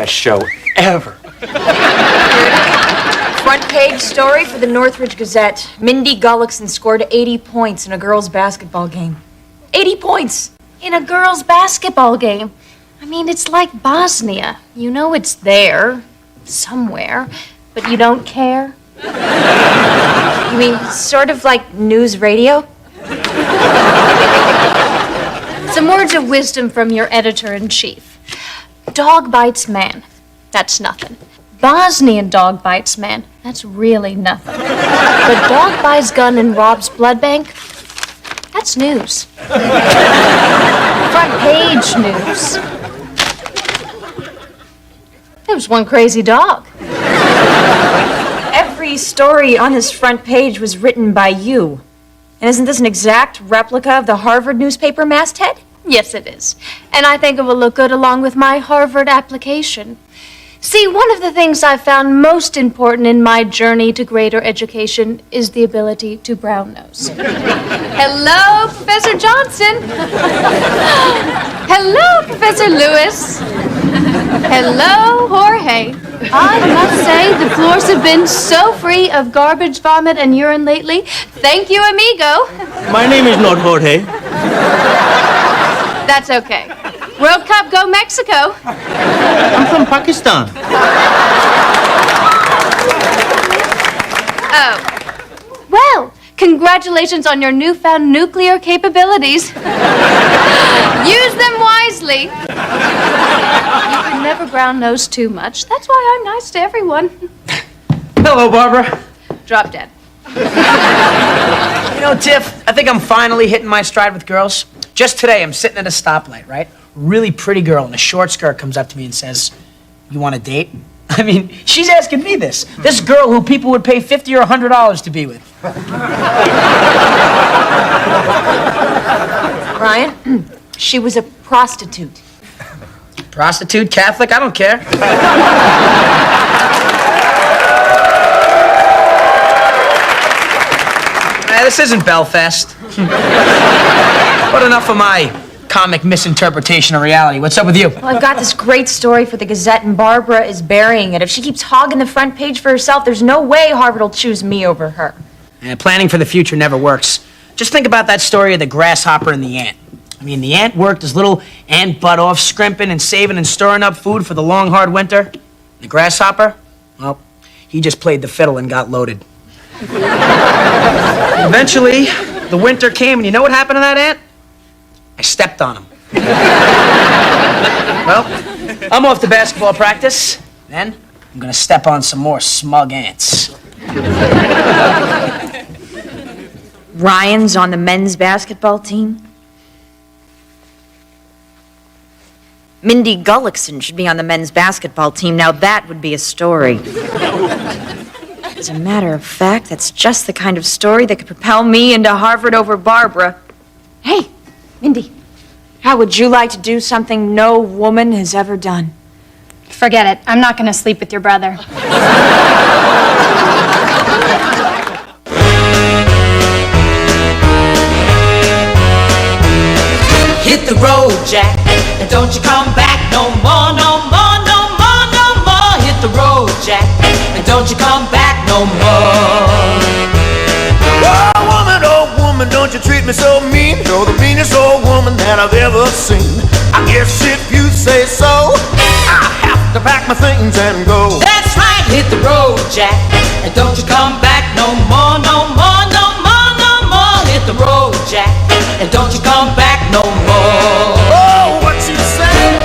best show ever. Front page story for the Northridge Gazette. Mindy Gullickson scored 80 points in a girls' basketball game. 80 points! In a girls' basketball game. I mean, it's like Bosnia. You know it's there, somewhere, but you don't care. You mean sort of like news radio? Some words of wisdom from your editor-in-chief. Dog bites man. That's nothing. Bosnian dog bites man. That's really nothing. But dog buys gun and robs blood bank. That's news. Front page news. There was one crazy dog. Every story on this front page was written by you. And isn't this an exact replica of the Harvard newspaper masthead? Yes, it is. And I think it will look good along with my Harvard application. See, one of the things I found most important in my journey to greater education is the ability to brown nose. Hello, Professor Johnson. Hello, Professor Lewis. Hello, Jorge. I must say the floors have been so free of garbage, vomit, and urine lately. Thank you, amigo. My name is not Jorge. That's okay. World Cup, go Mexico. I'm from Pakistan. Oh. Well, congratulations on your newfound nuclear capabilities. Use them wisely. You can never brown nose too much. That's why I'm nice to everyone. Hello, Barbara. Drop dead. You know, Tiff, I think I'm finally hitting my stride with girls. Just today, I'm sitting at a stoplight, right? Really pretty girl in a short skirt comes up to me and says, "You want a date?" I mean, she's asking me this. This girl who people would pay $50 or $100 to be with. Ryan, she was a prostitute. Prostitute, Catholic, I don't care. This isn't Belfast. But enough of my comic misinterpretation of reality. What's up with you? Well, I've got this great story for the Gazette, and Barbara is burying it. If she keeps hogging the front page for herself, there's no way Harvard will choose me over her. Planning for the future never works. Just think about that story of the grasshopper and the ant. I mean, the ant worked his little ant butt off, scrimping and saving and storing up food for the long, hard winter. The grasshopper, well, he just played the fiddle and got loaded. Eventually, the winter came, and you know what happened to that ant? I stepped on him. Well, I'm off to basketball practice. Then, I'm gonna step on some more smug ants. Ryan's on the men's basketball team. Mindy Gullickson should be on the men's basketball team. Now that would be a story. As a matter of fact, that's just the kind of story that could propel me into Harvard over Barbara. Hey, Mindy, how would you like to do something no woman has ever done? Forget it. I'm not going to sleep with your brother. Hit the road, Jack, and don't you come back no more, no more, no more, no more. Hit the road, Jack, and don't you come back no more. Oh woman, don't you treat me so mean. You're the meanest old woman that I've ever seen. I guess if you say so, I have to pack my things and go. That's right, hit the road, Jack, and don't you come back no more, no more, no more, no more. Hit the road, Jack, and don't you come back no more. Oh, what you say?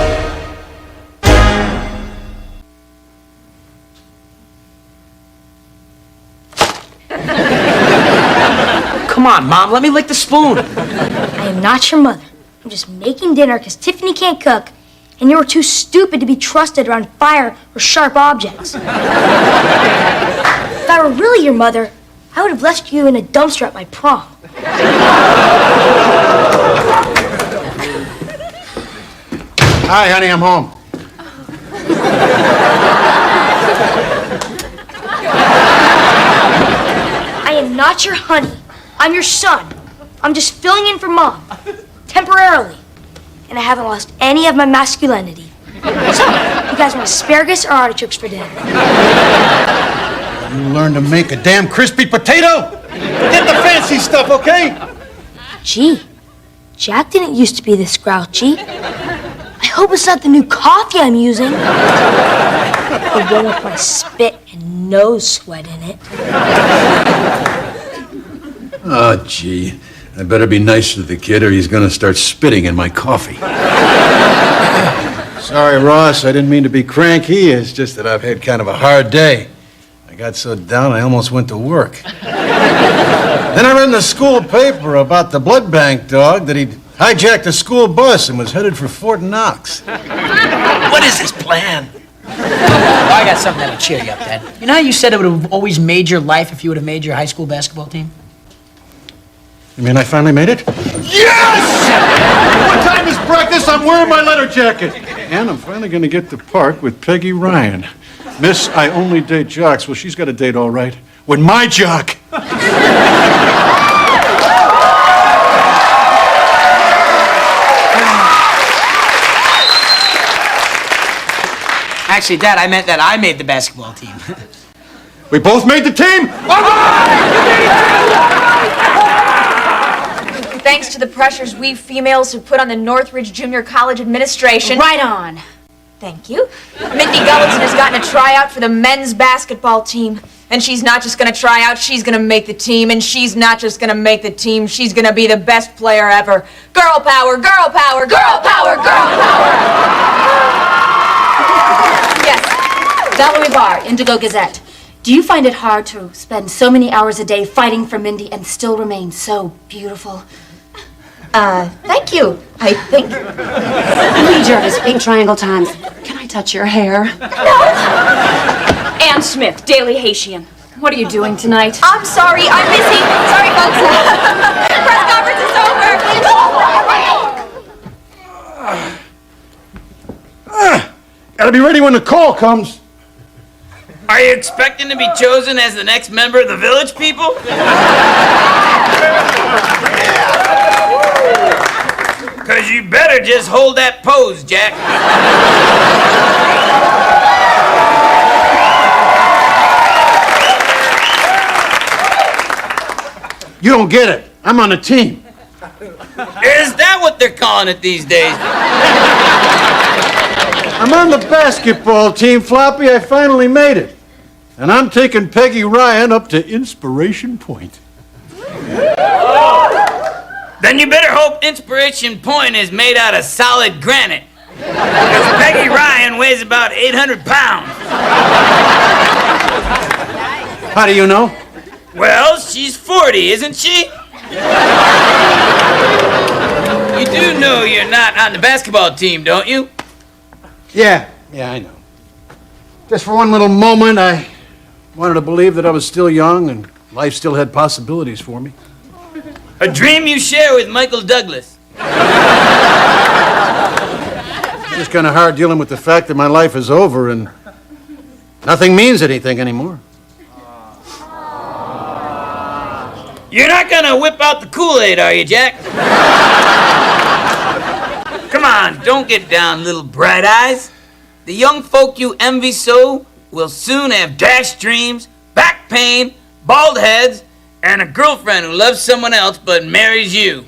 Come on, Mom, let me lick the spoon. I am not your mother. I'm just making dinner because Tiffany can't cook, and you were too stupid to be trusted around fire or sharp objects. If I were really your mother, I would have left you in a dumpster at my prom. Hi, honey, I'm home. I am not your honey. I'm your son. I'm just filling in for Mom, temporarily. And I haven't lost any of my masculinity. So, You guys want asparagus or artichokes for dinner? You learn to make a damn crispy potato? Forget the fancy stuff, okay? Gee, Jack didn't used to be this grouchy. I hope it's not the new coffee I'm using. The one with my spit and no sweat in it. Oh, gee. I better be nice to the kid or he's gonna start spitting in my coffee. Sorry, Ross. I didn't mean to be cranky. It's just that I've had kind of a hard day. I got so down I almost went to work. Then I read in the school paper about the blood bank dog that he'd hijacked a school bus and was headed for Fort Knox. What is his plan? Oh, I got something that'll cheer you up, Dad. You know how you said it would have always made your life if you would have made your high school basketball team? You mean I finally made it? Yes! What time is practice? I'm wearing my letter jacket. And I'm finally going to get to park with Peggy Ryan. Miss, I only date jocks. Well, she's got a date all right. With my jock. Actually, Dad, I meant that I made the basketball team. We both made the team? All right! Thanks to the pressures we females have put on the Northridge Junior College administration. Right on. Thank you. Mindy Gullickson has gotten a tryout for the men's basketball team. And she's not just going to try out, she's going to make the team. And she's not just going to make the team, she's going to be the best player ever. Girl power, girl power, girl power, girl power! Yes. Valerie Barr, Indigo Gazette. Do you find it hard to spend so many hours a day fighting for Mindy and still remain so beautiful? Thank you, I think. Lee Jervis, Pink Triangle Times. Can I touch your hair? Ann Smith, Daily Haitian. What are you doing tonight? I'm sorry, I'm busy. Sorry, folks. Press conference is over. Gotta be ready when the call comes. Are you expecting to be chosen as the next member of the Village People? Because you better just hold that pose, Jack. You don't get it. I'm on the team. Is that what they're calling it these days? I'm on the basketball team, Floppy. I finally made it. And I'm taking Peggy Ryan up to Inspiration Point. Then you better hope Inspiration Point is made out of solid granite. Because Peggy Ryan weighs about 800 pounds. How do you know? Well, she's 40, isn't she? You do know you're not on the basketball team, don't you? Yeah, I know. Just for one little moment, I wanted to believe that I was still young and life still had possibilities for me. A dream you share with Michael Douglas. It's just kind of hard dealing with the fact that my life is over and nothing means anything anymore. You're not gonna whip out the Kool-Aid, are you, Jack? Come on, don't get down, little bright eyes. The young folk you envy so will soon have dashed dreams, back pain, bald heads, and a girlfriend who loves someone else but marries you.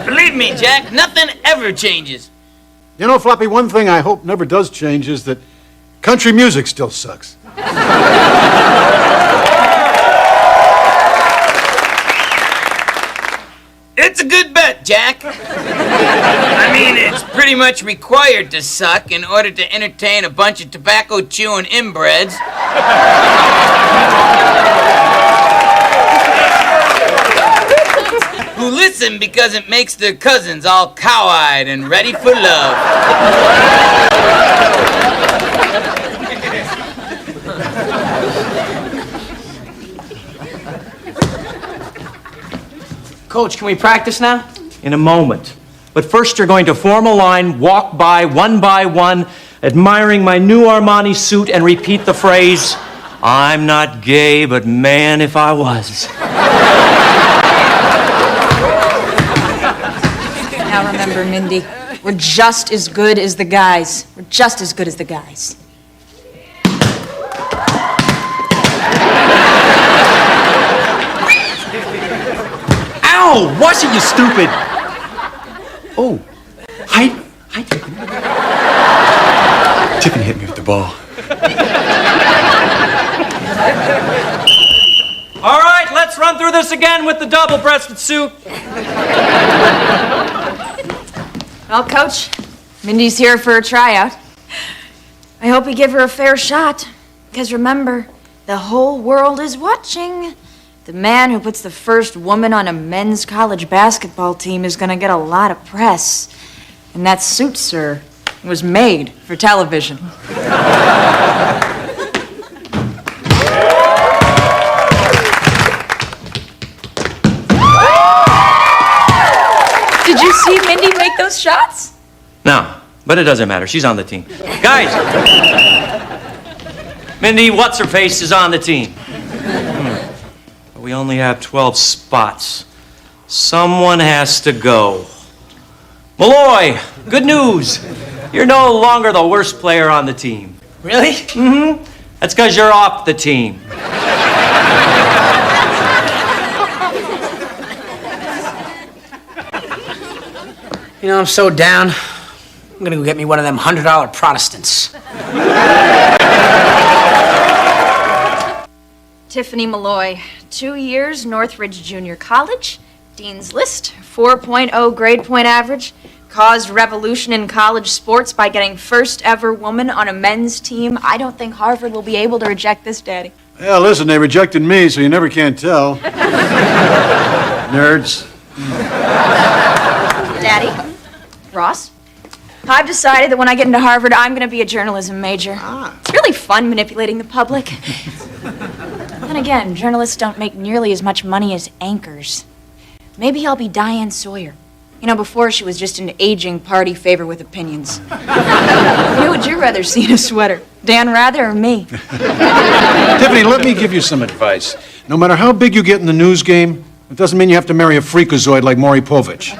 Believe me, Jack, nothing ever changes. You know, Floppy, one thing I hope never does change is that country music still sucks. It's a good bet, Jack. I mean, it's pretty much required to suck in order to entertain a bunch of tobacco-chewing inbreds. Who listen because it makes their cousins all cow-eyed and ready for love. Coach, can we practice now? In a moment. But first you're going to form a line, walk by one, admiring my new Armani suit and repeat the phrase, "I'm not gay, but man, if I was." Now remember, Mindy, We're just as good as the guys. We're just as good as the guys. Ow! Watch it, you stupid! Oh, hi, Tiffany. Tiffany hit me with the ball. All right, let's run through this again with the double-breasted suit. Well, Coach, Mindy's here for a tryout. I hope you give her a fair shot. Because remember, the whole world is watching. The man who puts the first woman on a men's college basketball team is going to get a lot of press. And that suit, sir, was made for television. Did you see Mindy make those shots? No, but it doesn't matter. She's on the team. Guys! Mindy, what's-her-face is on the team. But we only have 12 spots. Someone has to go. Malloy, good news. You're no longer the worst player on the team. Really? Mm-hmm. That's because you're off the team. You know, I'm so down. I'm gonna go get me one of them $100 Protestants. Tiffany Malloy, 2 years, Northridge Junior College, Dean's List, 4.0 grade point average, caused revolution in college sports by getting first ever woman on a men's team. I don't think Harvard will be able to reject this, Daddy. Yeah, listen, they rejected me, so you never can tell. Nerds. Daddy, Ross, I've decided that when I get into Harvard, I'm going to be a journalism major. It's really fun manipulating the public. Then again, journalists don't make nearly as much money as anchors. Maybe I'll be Diane Sawyer. You know, before she was just an aging party favor with opinions. Who would you rather see in a sweater? Dan Rather or me? Tiffany, let me give you some advice. No matter how big you get in the news game, it doesn't mean you have to marry a freakazoid like Maury Povich.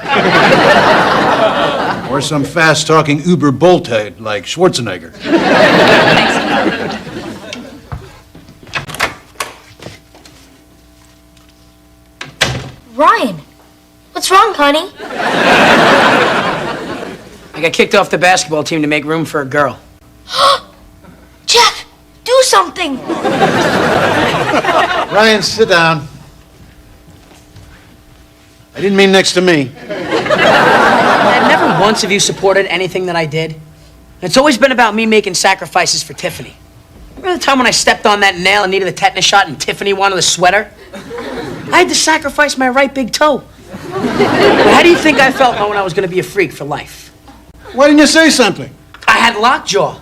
Or some fast-talking Uber Boltade like Schwarzenegger. Ryan, what's wrong, honey? I got kicked off the basketball team to make room for a girl. Jeff, do something! Ryan, sit down. I didn't mean next to me. Dad, never once have you supported anything that I did. It's always been about me making sacrifices for Tiffany. Remember the time when I stepped on that nail and needed a tetanus shot and Tiffany wanted a sweater? I had to sacrifice my right big toe. But how do you think I felt knowing I was going to be a freak for life? Why didn't you say something? I had lockjaw.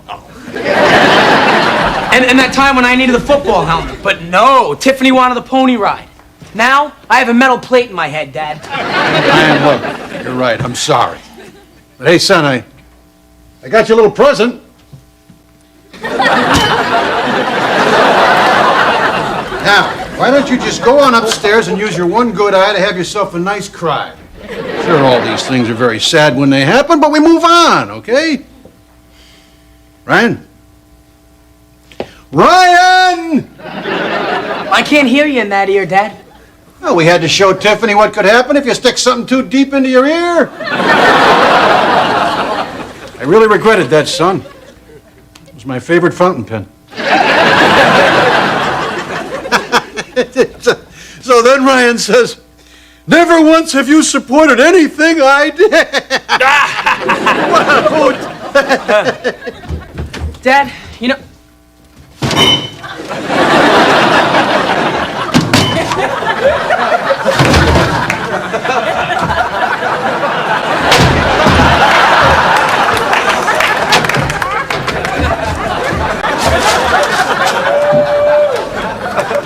And that time when I needed the football helmet. But no, Tiffany wanted the pony ride. Now, I have a metal plate in my head, Dad. Ryan, look, you're right. I'm sorry. But hey, son, I got you a little present. Now, why don't you just go on upstairs and use your one good eye to have yourself a nice cry? Sure, all these things are very sad when they happen, but we move on, okay? Ryan? Ryan! I can't hear you in that ear, Dad. Well, we had to show Tiffany what could happen if you stick something too deep into your ear. I really regretted that, son. It was my favorite fountain pen. So then Ryan says, "Never once have you supported anything I did." Dad, you know...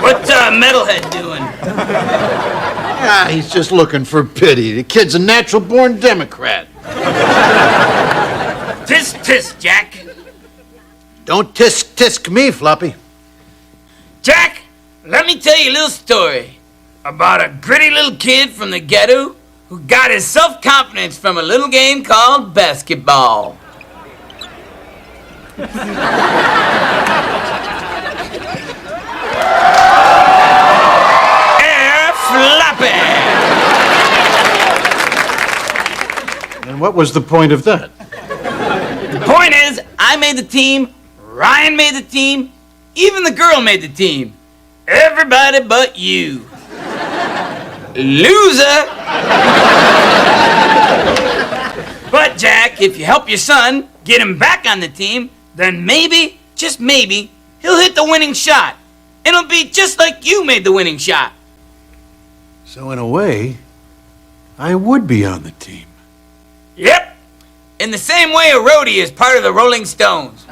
What's Metalhead doing? Ah, he's just looking for pity. The kid's a natural-born Democrat. Tisk, tisk, Jack. Don't tisk me, Floppy. Jack, let me tell you a little story about a gritty little kid from the ghetto who got his self-confidence from a little game called basketball. Air flopping. And what was the point of that? The point is, I made the team, Ryan made the team, even the girl made the team. Everybody but you. Loser. But Jack, if you help your son get him back on the team, then maybe, just maybe, he'll hit the winning shot. And it'll be just like you made the winning shot. So in a way, I would be on the team. Yep. In the same way a roadie is part of the Rolling Stones.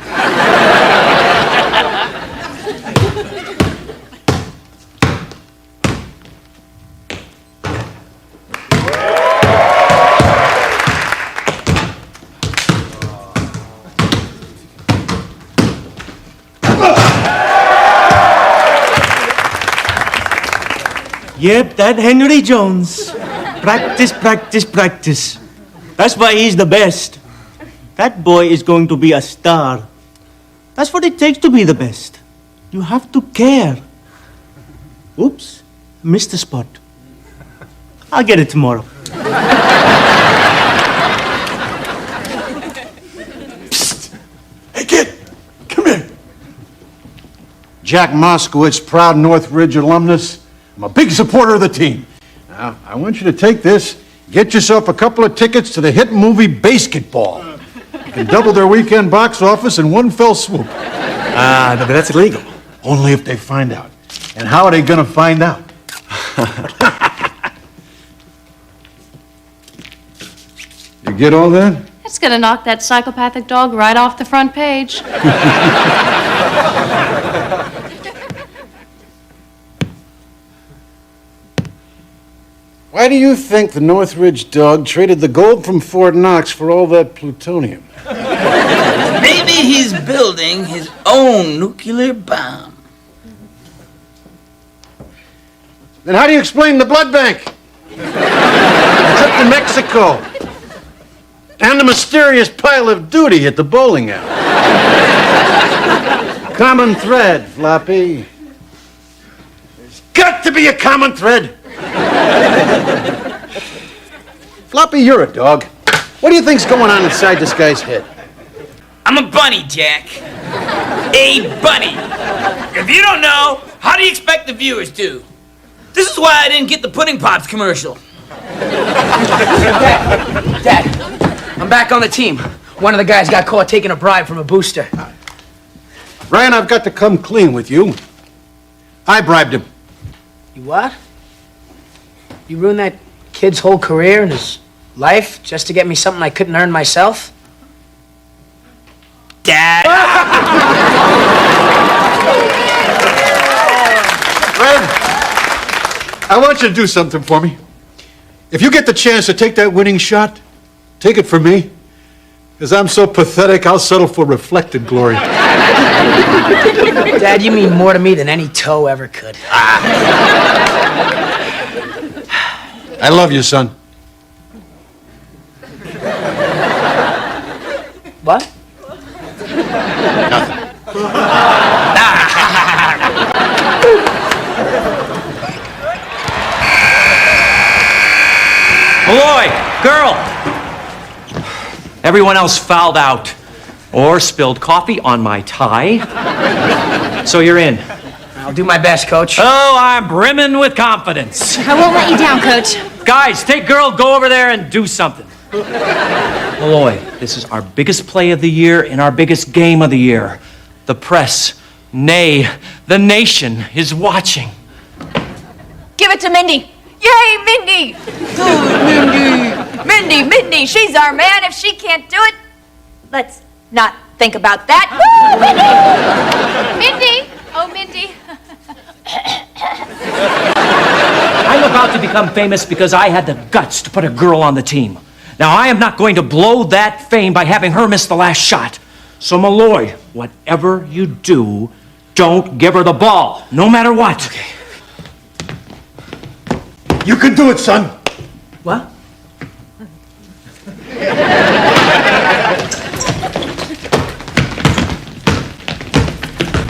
Yep, that Henry Jones. Practice, practice, practice. That's why he's the best. That boy is going to be a star. That's what it takes to be the best. You have to care. Oops, missed the spot. I'll get it tomorrow. Psst. Hey, kid, come here. Jack Moskowitz, proud Northridge alumnus. I'm a big supporter of the team. Now, I want you to take this, get yourself a couple of tickets to the hit movie Basketball. You can double their weekend box office in one fell swoop. No, but that's illegal. Only if they find out. And how are they gonna find out? You get all that? It's gonna knock that psychopathic dog right off the front page. Why do you think the Northridge dog traded the gold from Fort Knox for all that plutonium? Maybe he's building his own nuclear bomb. Then how do you explain the blood bank? The trip to Mexico? And the mysterious pile of duty at the bowling alley? Common thread, Floppy. There's got to be a common thread. Floppy, you're a dog. What do you think's going on inside this guy's head? I'm a bunny, Jack. A bunny. If you don't know, how do you expect the viewers to? This is why I didn't get the Pudding Pops commercial. Dad, I'm back on the team. One of the guys got caught taking a bribe from a booster. Ryan, I've got to come clean with you. I bribed him. You what? You ruined that kid's whole career and his life just to get me something I couldn't earn myself? Dad. Fred, I want you to do something for me. If you get the chance to take that winning shot, take it from me. Because I'm so pathetic, I'll settle for reflected glory. Dad, you mean more to me than any toe ever could. I love you, son. What? Nothing. Malloy, girl! Everyone else fouled out or spilled coffee on my tie. So you're in. I'll do my best, Coach. Oh, I'm brimming with confidence. I won't let you down, Coach. Guys, take girl, go over there and do something. Malloy, this is our biggest play of the year and our biggest game of the year. The press, nay, the nation is watching. Give it to Mindy. Yay, Mindy! Good, Mindy. Mindy, she's our man. If she can't do it, let's not think about that. Woo, Mindy! Oh, Mindy. I'm about to become famous because I had the guts to put a girl on the team. Now, I am not going to blow that fame by having her miss the last shot. So, Malloy, whatever you do, don't give her the ball, no matter what. You can do it, son. What?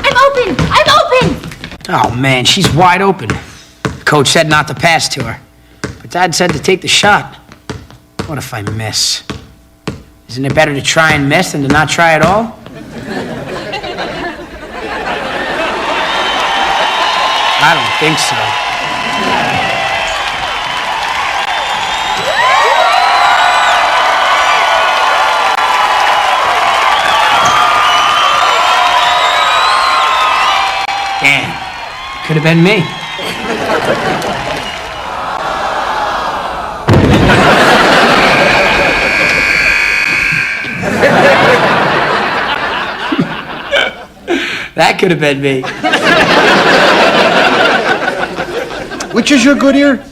I'm open! I'm open! Oh, man, she's wide open. Coach said not to pass to her. But Dad said to take the shot. What if I miss? Isn't it better to try and miss than to not try at all? I don't think so. Damn. Could have been me. That could have been me. Which is your good ear?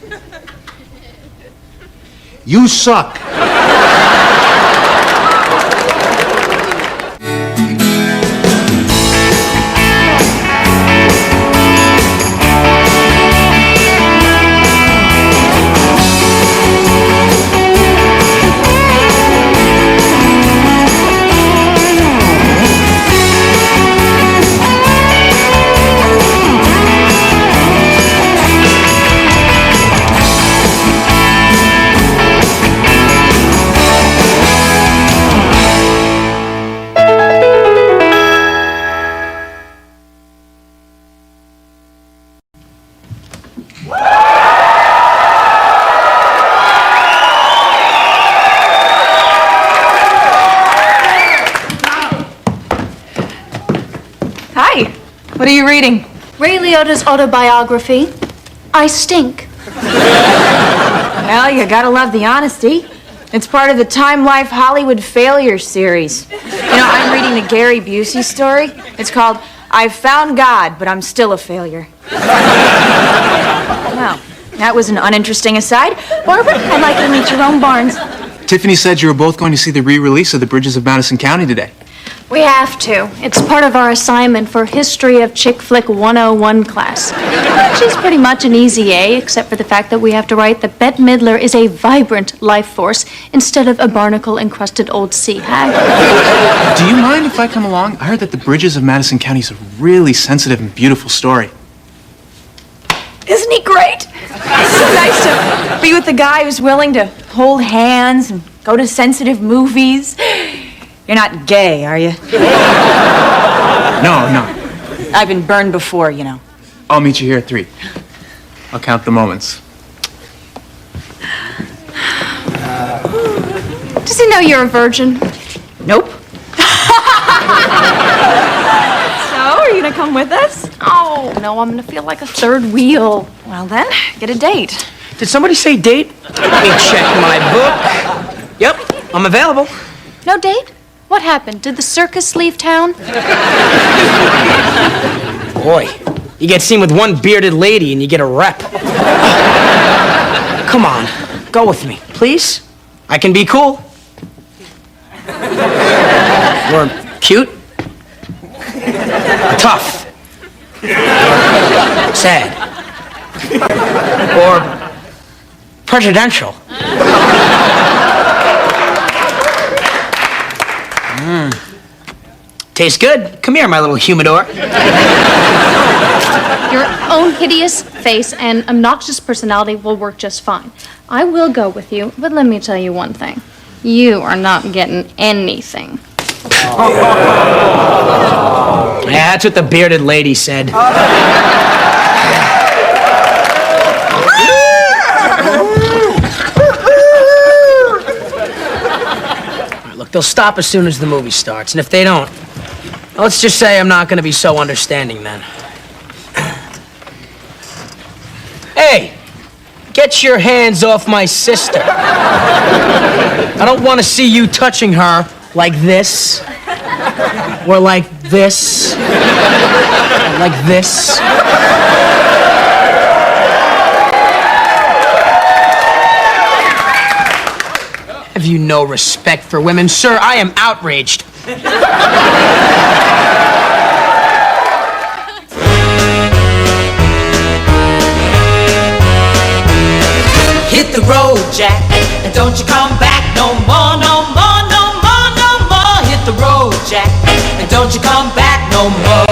You suck. Hi. What are you reading? Ray Liotta's autobiography, I Stink. Well, you gotta love the honesty. It's part of the Time Life Hollywood Failure series. You know, I'm reading the Gary Busey story. It's called I've Found God, but I'm Still a Failure. Well, that was an uninteresting aside. Barbara, I'd like you to meet Jerome Barnes. Tiffany said you were both going to see the re-release of The Bridges of Madison County today. We have to. It's part of our assignment for History of Chick Flick 101 class. Which is pretty much an easy A, except for the fact that we have to write that Bette Midler is a vibrant life force instead of a barnacle-encrusted old sea hag. Do you mind if I come along? I heard that The Bridges of Madison County is a really sensitive and beautiful story. Isn't he great? It's so nice to be with a guy who's willing to hold hands and go to sensitive movies. You're not gay, are you? No. I've been burned before, you know. I'll meet you here at 3. I'll count the moments. Does he know you're a virgin? Nope. So, are you gonna come with us? Oh, no, I'm gonna feel like a third wheel. Well then, get a date. Did somebody say date? Let me check my book. Yep, I'm available. No date? What happened? Did the circus leave town? Boy, you get seen with one bearded lady and you get a rep. Come on, go with me, please. I can be cool. Or cute. Or tough. Or sad. Or presidential. Tastes good. Come here, my little humidor. Your own hideous face and obnoxious personality will work just fine. I will go with you, but let me tell you one thing. You are not getting anything. Yeah, that's what the bearded lady said. Look, they'll stop as soon as the movie starts, and if they don't, let's just say I'm not going to be so understanding then. Hey, get your hands off my sister. I don't want to see you touching her like this, or like this, or like this. Have you no respect for women? Sir, I am outraged. hit the road, Jack, and don't you come back no more, no more, no more, no more. Hit the road, Jack, and don't you come back no more.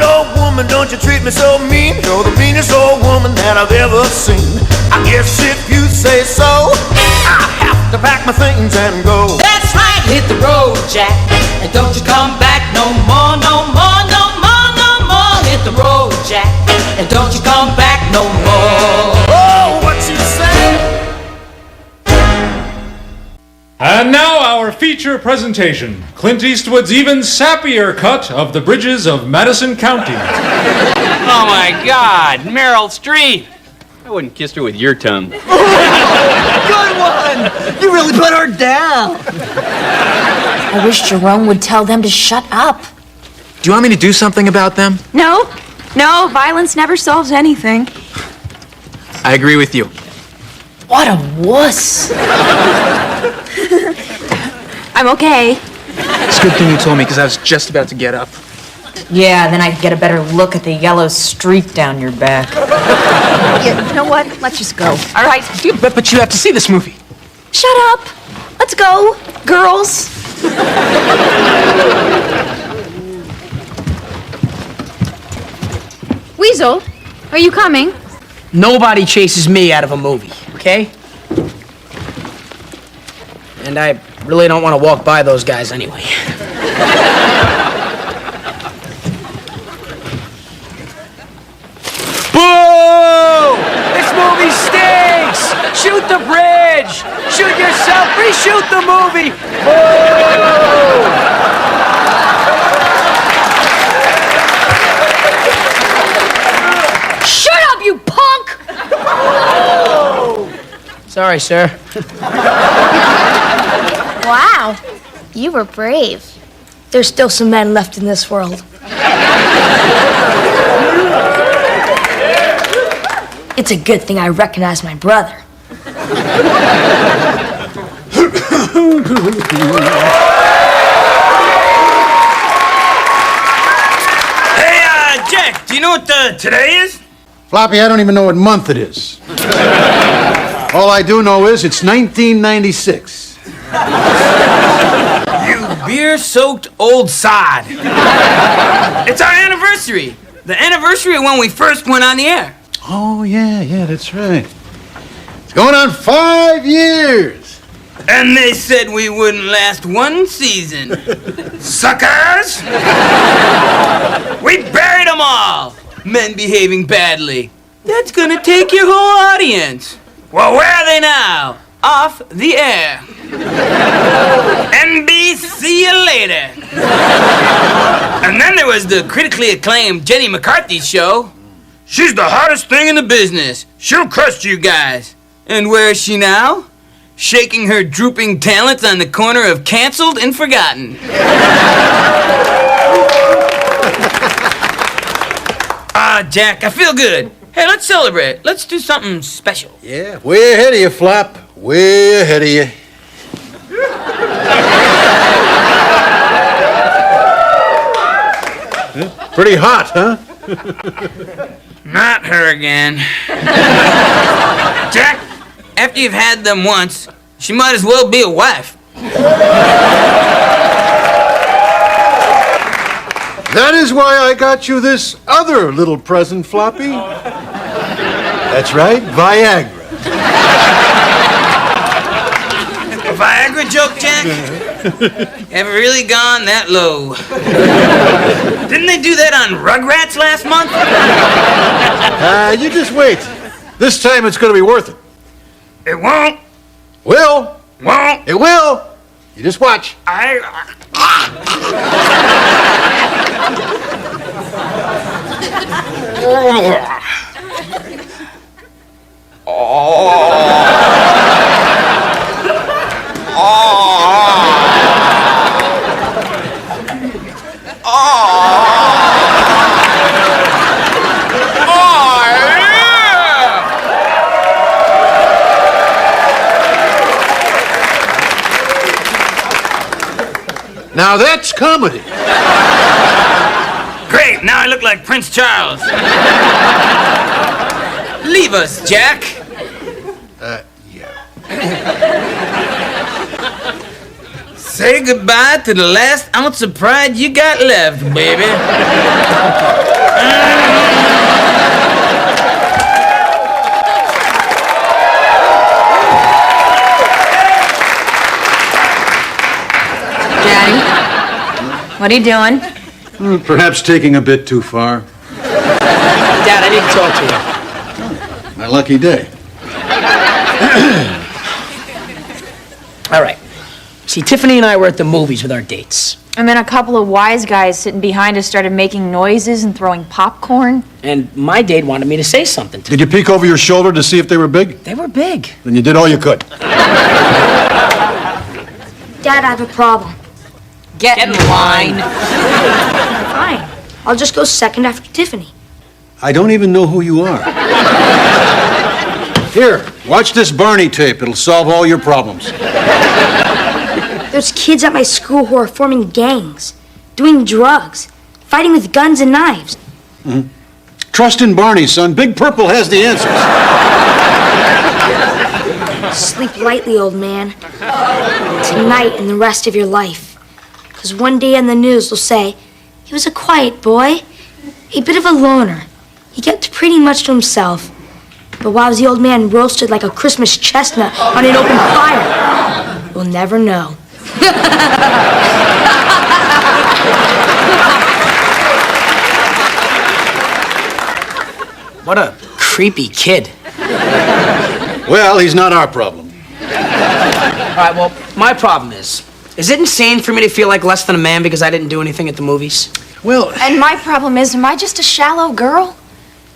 Oh woman, don't you treat me so mean. You're the meanest old woman that I've ever seen. I guess if you say so, I have to pack my things and go. That's right, hit the road, Jack, and don't you come back no more, no more, no more, no more. Hit the road, Jack, and don't you come back no more. Oh, what you say? And now our feature presentation, Clint Eastwood's even sappier cut of The Bridges of Madison County. Oh my God, Meryl Streep! I wouldn't kiss her with your tongue. Good one! You really put her down. I wish Jerome would tell them to shut up. Do you want me to do something about them? No, violence never solves anything. I agree with you. What a wuss. I'm okay. It's a good thing you told me, because I was just about to get up. Yeah, then I could get a better look at the yellow streak down your back. Yeah, you know what? Let's just go. All right. But you have to see this movie. Shut up. Let's go, girls. Weasel, are you coming? Nobody chases me out of a movie, okay? And I really don't want to walk by those guys anyway. Boo! This movie stinks! Shoot the bridge! Shoot yourself! Reshoot the movie! Boo! Shut up, you punk! Sorry, sir. Wow, you were brave. There's still some men left in this world. It's a good thing I recognize my brother. Hey, Jack, do you know what today is? Floppy, I don't even know what month it is. All I do know is it's 1996. You beer-soaked old sod. It's our anniversary. The anniversary of when we first went on the air. Oh, yeah, that's right. It's going on 5 years. And they said we wouldn't last one season. Suckers! We buried them all. Men behaving badly. That's gonna take your whole audience. Well, where are they now? Off the air. NB, see you later. And then there was the critically acclaimed Jenny McCarthy show. She's the hottest thing in the business. She'll crush you guys. And where is she now? Shaking her drooping talents on the corner of canceled and forgotten. Jack, I feel good. Hey, let's celebrate. Let's do something special. Yeah, way ahead of you, Flop. Way ahead of you. Pretty hot, huh? Not her again. Jack, after you've had them once, she might as well be a wife. That is why I got you this other little present, Floppy. That's right, Viagra. A Viagra joke, Jack? Have really gone that low. Didn't they do that on Rugrats last month? You just wait. This time it's going to be worth it. It won't. Will. Won't. It will. You just watch. Now that's comedy. Great, now I look like Prince Charles. Leave us, Jack. Yeah. Say goodbye to the last ounce of pride you got left, baby. Daddy, what are you doing? Perhaps taking a bit too far. Dad, I need to talk to you. My lucky day. All right. See, Tiffany and I were at the movies with our dates. And then a couple of wise guys sitting behind us started making noises and throwing popcorn. And my date wanted me to say something to Did you peek over your shoulder to see if they were big? They were big. Then you did all you could. Dad, I have a problem. Get in line. Fine. I'll just go second after Tiffany. I don't even know who you are. Here, watch this Barney tape. It'll solve all your problems. There's kids at my school who are forming gangs, doing drugs, fighting with guns and knives. Mm-hmm. Trust in Barney, son. Big Purple has the answers. Sleep lightly, old man. Tonight and the rest of your life. Because one day on the news they'll say, he was a quiet boy, a bit of a loner. He kept pretty much to himself. But why was the old man roasted like a Christmas chestnut on an open fire? We'll never know. What a creepy kid. Well, he's not our problem. All right, well, my problem is it insane for me to feel like less than a man because I didn't do anything at the movies? Well... And my problem is, am I just a shallow girl?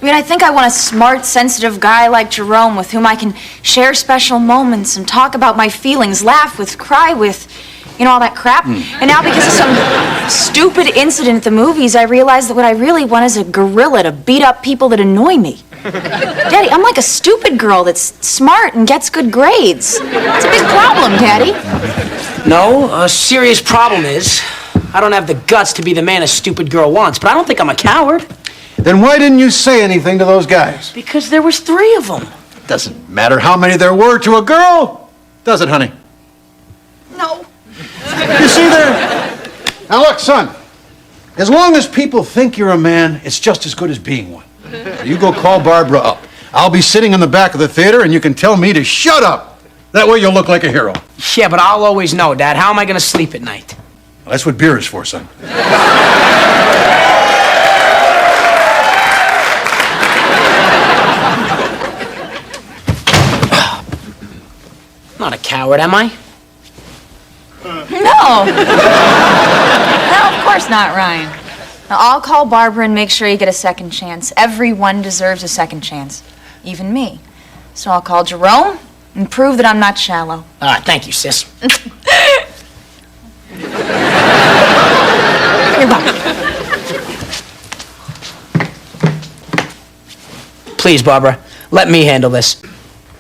I mean, I think I want a smart, sensitive guy like Jerome with whom I can share special moments and talk about my feelings, laugh with, cry with, you know, all that crap. And now because of some stupid incident at the movies, I realize that what I really want is a gorilla to beat up people that annoy me. Daddy, I'm like a stupid girl that's smart and gets good grades. It's a big problem, Daddy. No, a serious problem is I don't have the guts to be the man a stupid girl wants, but I don't think I'm a coward. Then why didn't you say anything to those guys? Because there was 3 of them. Doesn't matter how many there were to a girl, does it, honey? No. You see there? Now look, son, as long as people think you're a man, it's just as good as being one. You go call Barbara up. I'll be sitting in the back of the theater and you can tell me to shut up. That way you'll look like a hero. Yeah, but I'll always know, Dad. How am I going to sleep at night? Well, that's what beer is for, son. I'm not a coward, am I? No. No, of course not, Ryan. Now, I'll call Barbara and make sure you get a second chance. Everyone deserves a second chance, even me. So I'll call Jerome and prove that I'm not shallow. Thank you, sis. You're welcome. Please, Barbara, let me handle this.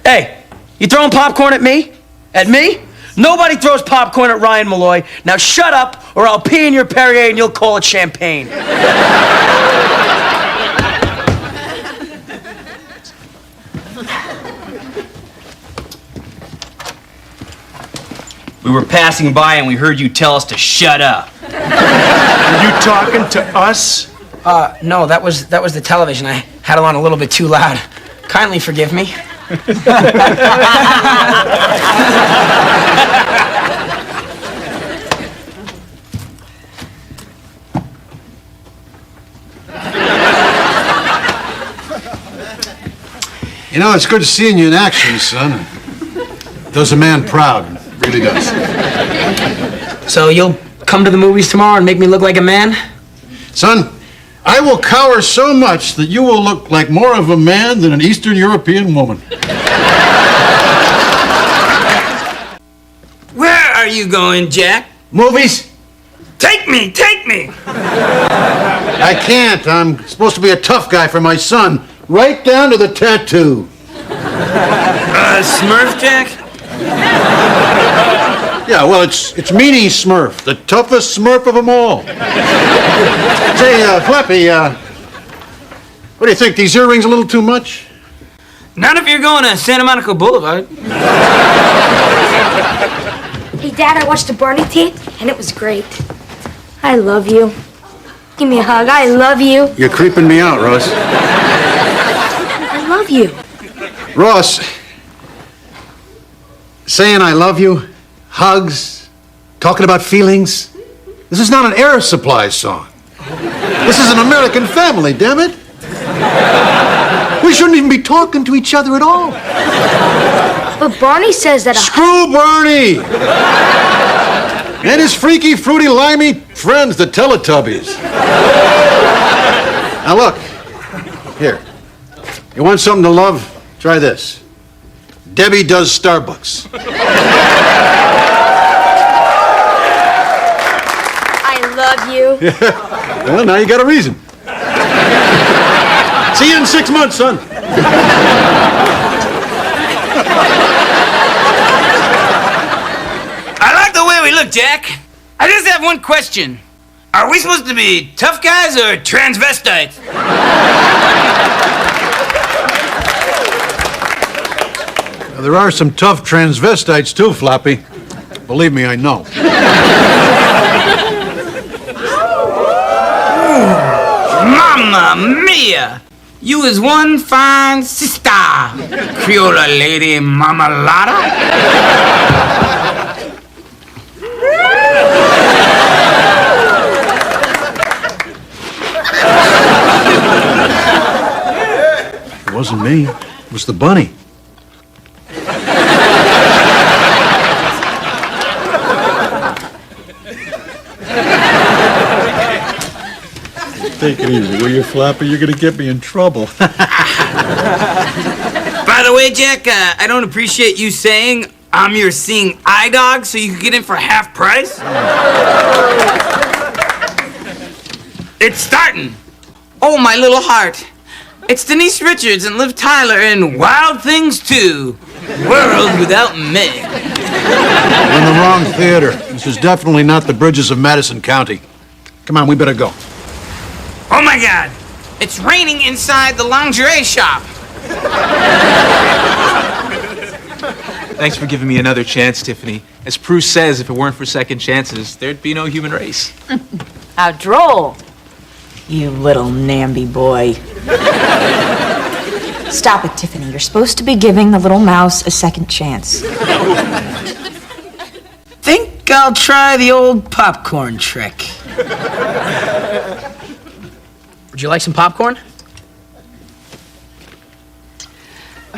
Hey, you throwing popcorn at me? At me? Nobody throws popcorn at Ryan Malloy. Now shut up, or I'll pee in your Perrier and you'll call it champagne. We were passing by and we heard you tell us to shut up. Are you talking to us? No, that was the television. I had it on a little bit too loud. Kindly forgive me. You know, it's good seeing you in action, son. It does a man proud. It really does. So you'll come to the movies tomorrow and make me look like a man? Son, I will cower so much that you will look like more of a man than an Eastern European woman. Where are you going, Jack? Movies? Take me, take me! I can't. I'm supposed to be a tough guy for my son, right down to the tattoo. Smurf, Jack? Yeah, well, it's Meanie Smurf, the toughest Smurf of them all. Say, Flappy, what do you think? These earrings a little too much? Not if you're going to Santa Monica Boulevard. Hey, Dad, I watched the Barney tape, and it was great. I love you. Give me a hug. I love you. You're creeping me out, Ross. I love you. Ross, saying I love you, hugs, talking about feelings. This is not an Air Supply song. This is an American family, damn it. We shouldn't even be talking to each other at all. But Barney says that Screw Barney! And his freaky, fruity, limey friends, the Teletubbies. Now look, here. You want something to love? Try this. Debbie does Starbucks. I love you. Well, now you got a reason. See you in 6 months, son. I like the way we look, Jack. I just have one question. Are we supposed to be tough guys or transvestites? Now, there are some tough transvestites, too, Floppy. Believe me, I know. Mamma mia! You is one fine sister, Creola lady Mamalada. It wasn't me. It was the bunny. Take it easy, will you, Floppy? You're gonna get me in trouble. By the way, Jack, I don't appreciate you saying I'm your seeing eye dog so you can get in for half price. It's starting. Oh, my little heart. It's Denise Richards and Liv Tyler in Wild Things 2. World Without Meg. You're in the wrong theater. This is definitely not the Bridges of Madison County. Come on, we better go. Oh my God! It's raining inside the lingerie shop. Thanks for giving me another chance, Tiffany. As Prue says, if it weren't for second chances, there'd be no human race. How droll. You little namby boy. Stop it, Tiffany. You're supposed to be giving the little mouse a second chance. Think I'll try the old popcorn trick. Would you like some popcorn?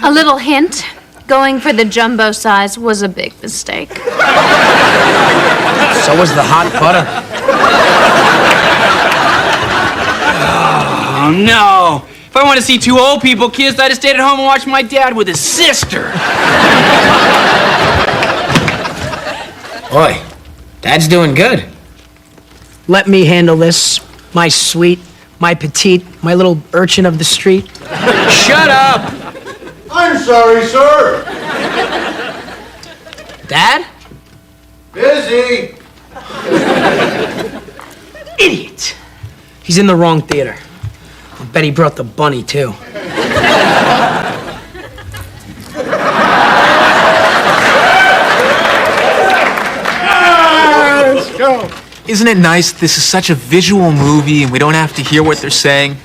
A little hint. Going for the jumbo size was a big mistake. So was the hot butter. Oh no! If I want to see two old people kiss, I'd have stayed at home and watched my dad with his sister. Boy, Dad's doing good. Let me handle this, my sweet, my petite, my little urchin of the street. Shut up! I'm sorry, sir. Dad? Busy. Idiot. He's in the wrong theater. I bet he brought the bunny, too. Let's go. Isn't it nice this is such a visual movie and we don't have to hear what they're saying?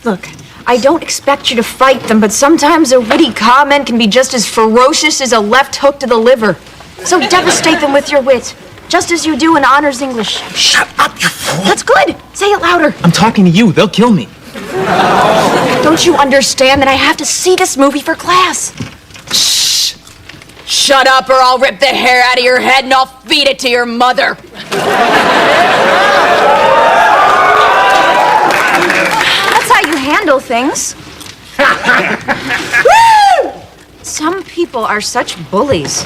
Look, I don't expect you to fight them, but sometimes a witty comment can be just as ferocious as a left hook to the liver. So devastate them with your wit, just as you do in honors English. Shut up, you fool! That's good. Say it louder. I'm talking to you. They'll kill me. Don't you understand that I have to see this movie for class? Shh! Shut up or I'll rip the hair out of your head and I'll feed it to your mother. That's how you handle things. Some people are such bullies.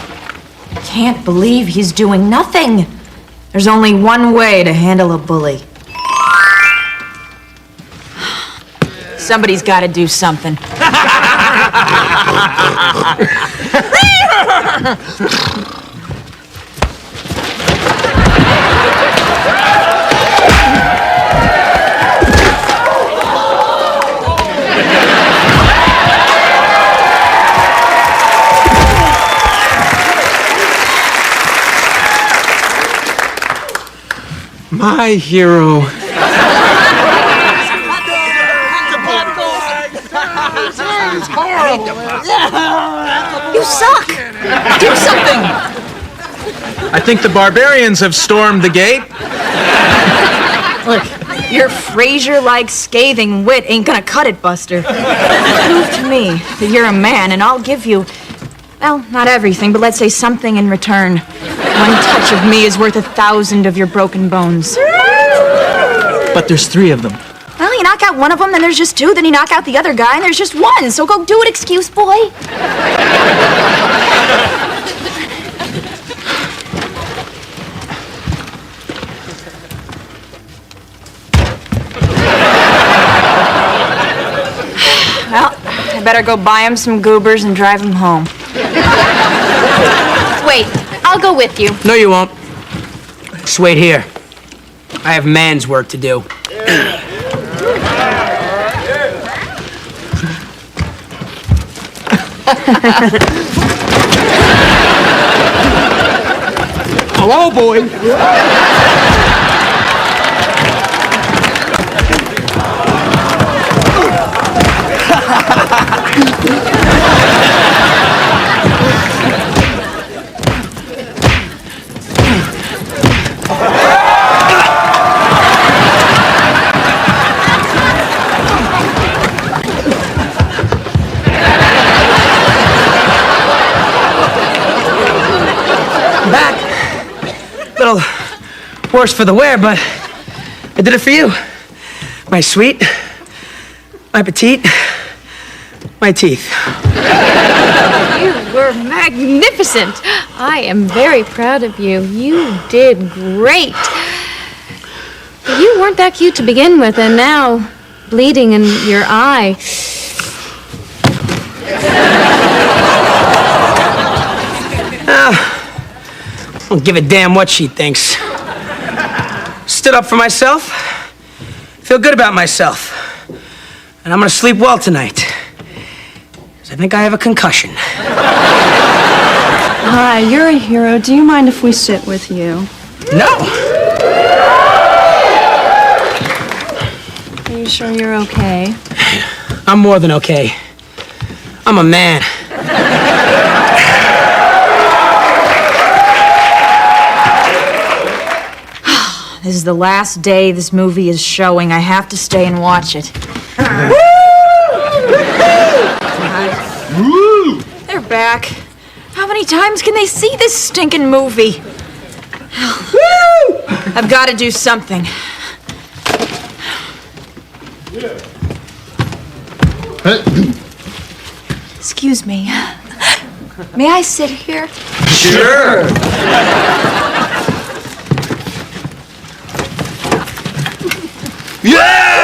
Can't believe he's doing nothing. There's only one way to handle a bully. Somebody's got to do something. My hero. You suck! Do something! I think the barbarians have stormed the gate. Look, your Frasier-like scathing wit ain't gonna cut it, Buster. Prove to me that you're a man, and I'll give you, well, not everything, but let's say something in return. One touch of me is worth 1,000 of your broken bones. But there's 3 of them. Well, you knock out one of them, then there's just 2, then you knock out the other guy, and there's just 1. So go do it, excuse boy. Well, I better go buy him some goobers and drive him home. Wait, I'll go with you. No, you won't. Just wait here. I have man's work to do. Hello, boy. Back. Little worse for the wear, but I did it for you. My sweet, my petite, my teeth. You were magnificent. I am very proud of you. You did great. But you weren't that cute to begin with, and now bleeding in your eye. I don't give a damn what she thinks. Stood up for myself. Feel good about myself. And I'm gonna sleep well tonight. 'Cause I think I have a concussion. Hi, you're a hero. Do you mind if we sit with you? No! Are you sure you're okay? I'm more than okay. I'm a man. This is the last day this movie is showing. I have to stay and watch it. They're back. How many times can they see this stinking movie? I've got to do something. Excuse me. May I sit here? Sure. Yeah!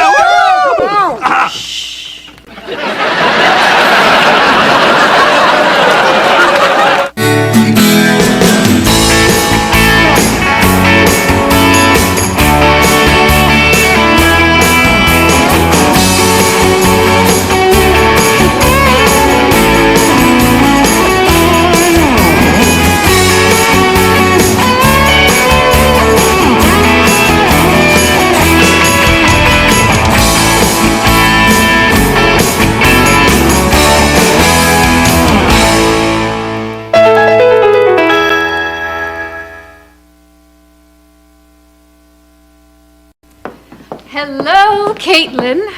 Hello, Caitlin.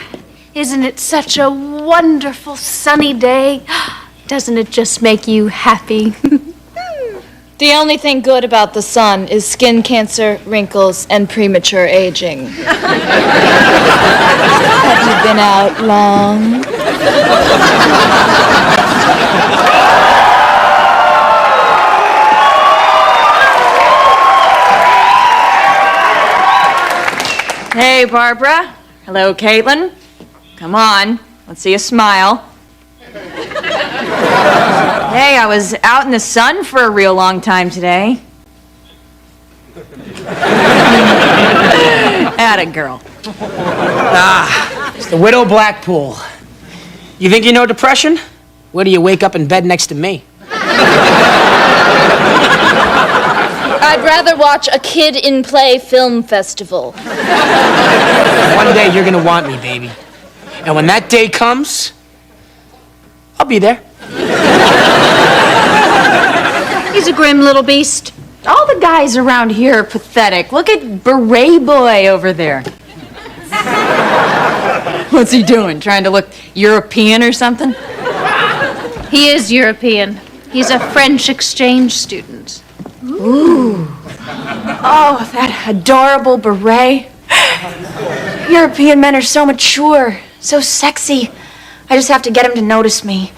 Isn't it such a wonderful sunny day? Doesn't it just make you happy? The only thing good about the sun is skin cancer, wrinkles, and premature aging. Have you been out long? Hey, Barbara. Hello, Caitlin. Come on, let's see a smile. Hey, I was out in the sun for a real long time today. Atta girl. It's the Widow Blackpool. You think you know depression? Where do you wake up in bed next to me? I'd rather watch a Kid in Play film festival. One day you're gonna want me, baby. And when that day comes, I'll be there. He's a grim little beast. All the guys around here are pathetic. Look at Beret Boy over there. What's he doing? Trying to look European or something? He is European. He's a French exchange student. Ooh. Oh, that adorable beret. European men are so mature, so sexy. I just have to get him to notice me.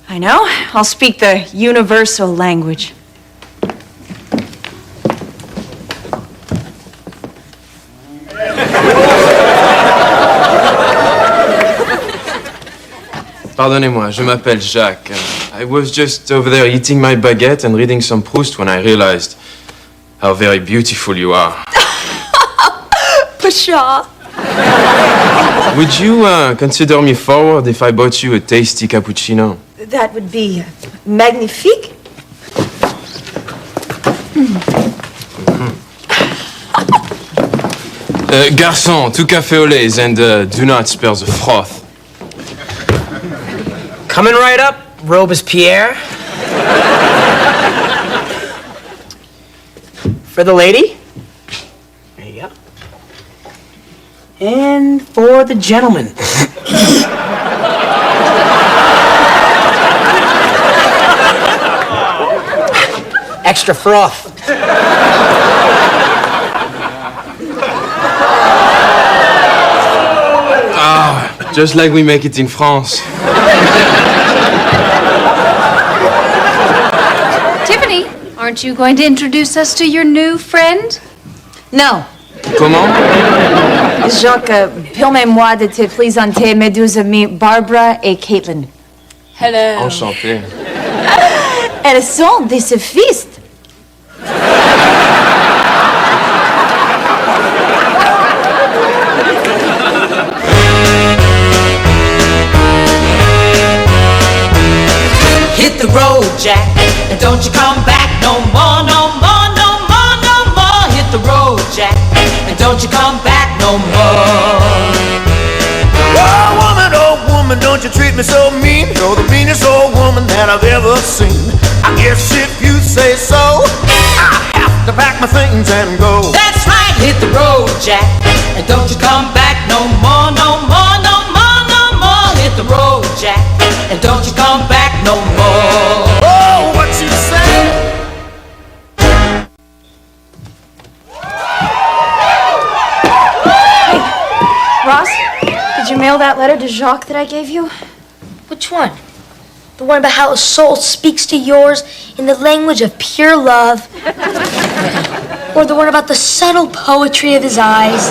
I know. I'll speak the universal language. Pardonnez-moi, je m'appelle Jacques. I was just over there eating my baguette and reading some Proust when I realized how very beautiful you are. Pshaw. Would you consider me forward if I bought you a tasty cappuccino? That would be magnifique. Garçon, two café au lait and do not spare the froth. Coming right up, Robespierre. For the lady. There you go. And for the gentleman. Extra froth. Ah, just like we make it in France. Tiffany, aren't you going to introduce us to your new friend? No. Comment? Jacques, permets-moi de te présenter mes deux amies Barbara et Caitlin. Hello. Enchanté. Elles sont des sophistes. Hit the road, Jack, and don't you come back no more, no more, no more, no more. Hit the road, Jack, and don't you come back no more. Oh woman, don't you treat me so mean. You're the meanest old woman that I've ever seen. I guess if you say so, I have to pack my things and go. That's right, hit the road, Jack, and don't you come back no more, no more, no more, no more. Hit the road, Jack, and don't you come back no more. Oh, what you say? Ross, did you mail that letter to Jacques that I gave you? Which one? The one about how a soul speaks to yours in the language of pure love? Or the one about the subtle poetry of his eyes?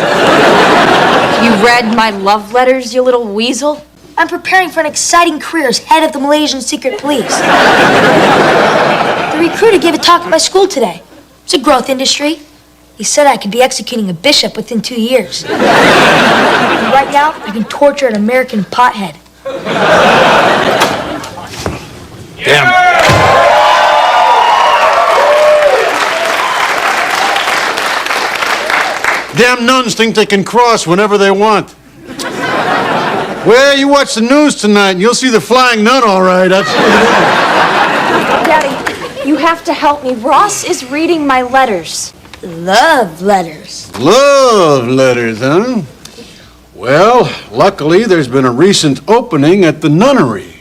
You read my love letters, you little weasel? I'm preparing for an exciting career as head of the Malaysian secret police. The recruiter gave a talk at my school today. It's a growth industry. He said I could be executing a bishop within 2 years. And right now, I can torture an American pothead. Damn. Damn nuns think they can cross whenever they want. Well, you watch the news tonight and you'll see the flying nun all right. Daddy, you have to help me. Ross is reading my letters. Love letters. Love letters, huh? Well, luckily there's been a recent opening at the nunnery.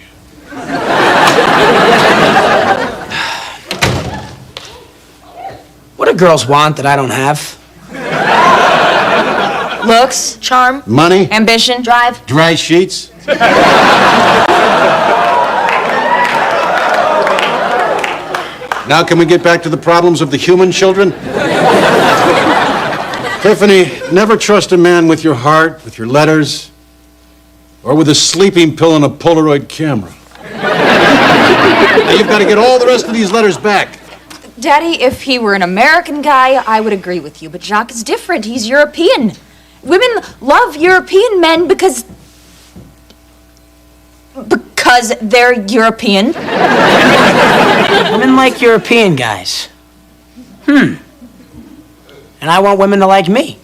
What do girls want that I don't have? Looks, charm, Money, ambition, drive, dry sheets. Now can we get back to the problems of the human children? Tiffany, never trust a man with your heart, with your letters, or with a sleeping pill and a Polaroid camera. Now you've got to get all the rest of these letters back. Daddy, if he were an American guy, I would agree with you. But Jacques is different. He's European. Women love European men because they're European. Women like European guys. And I want women to like me.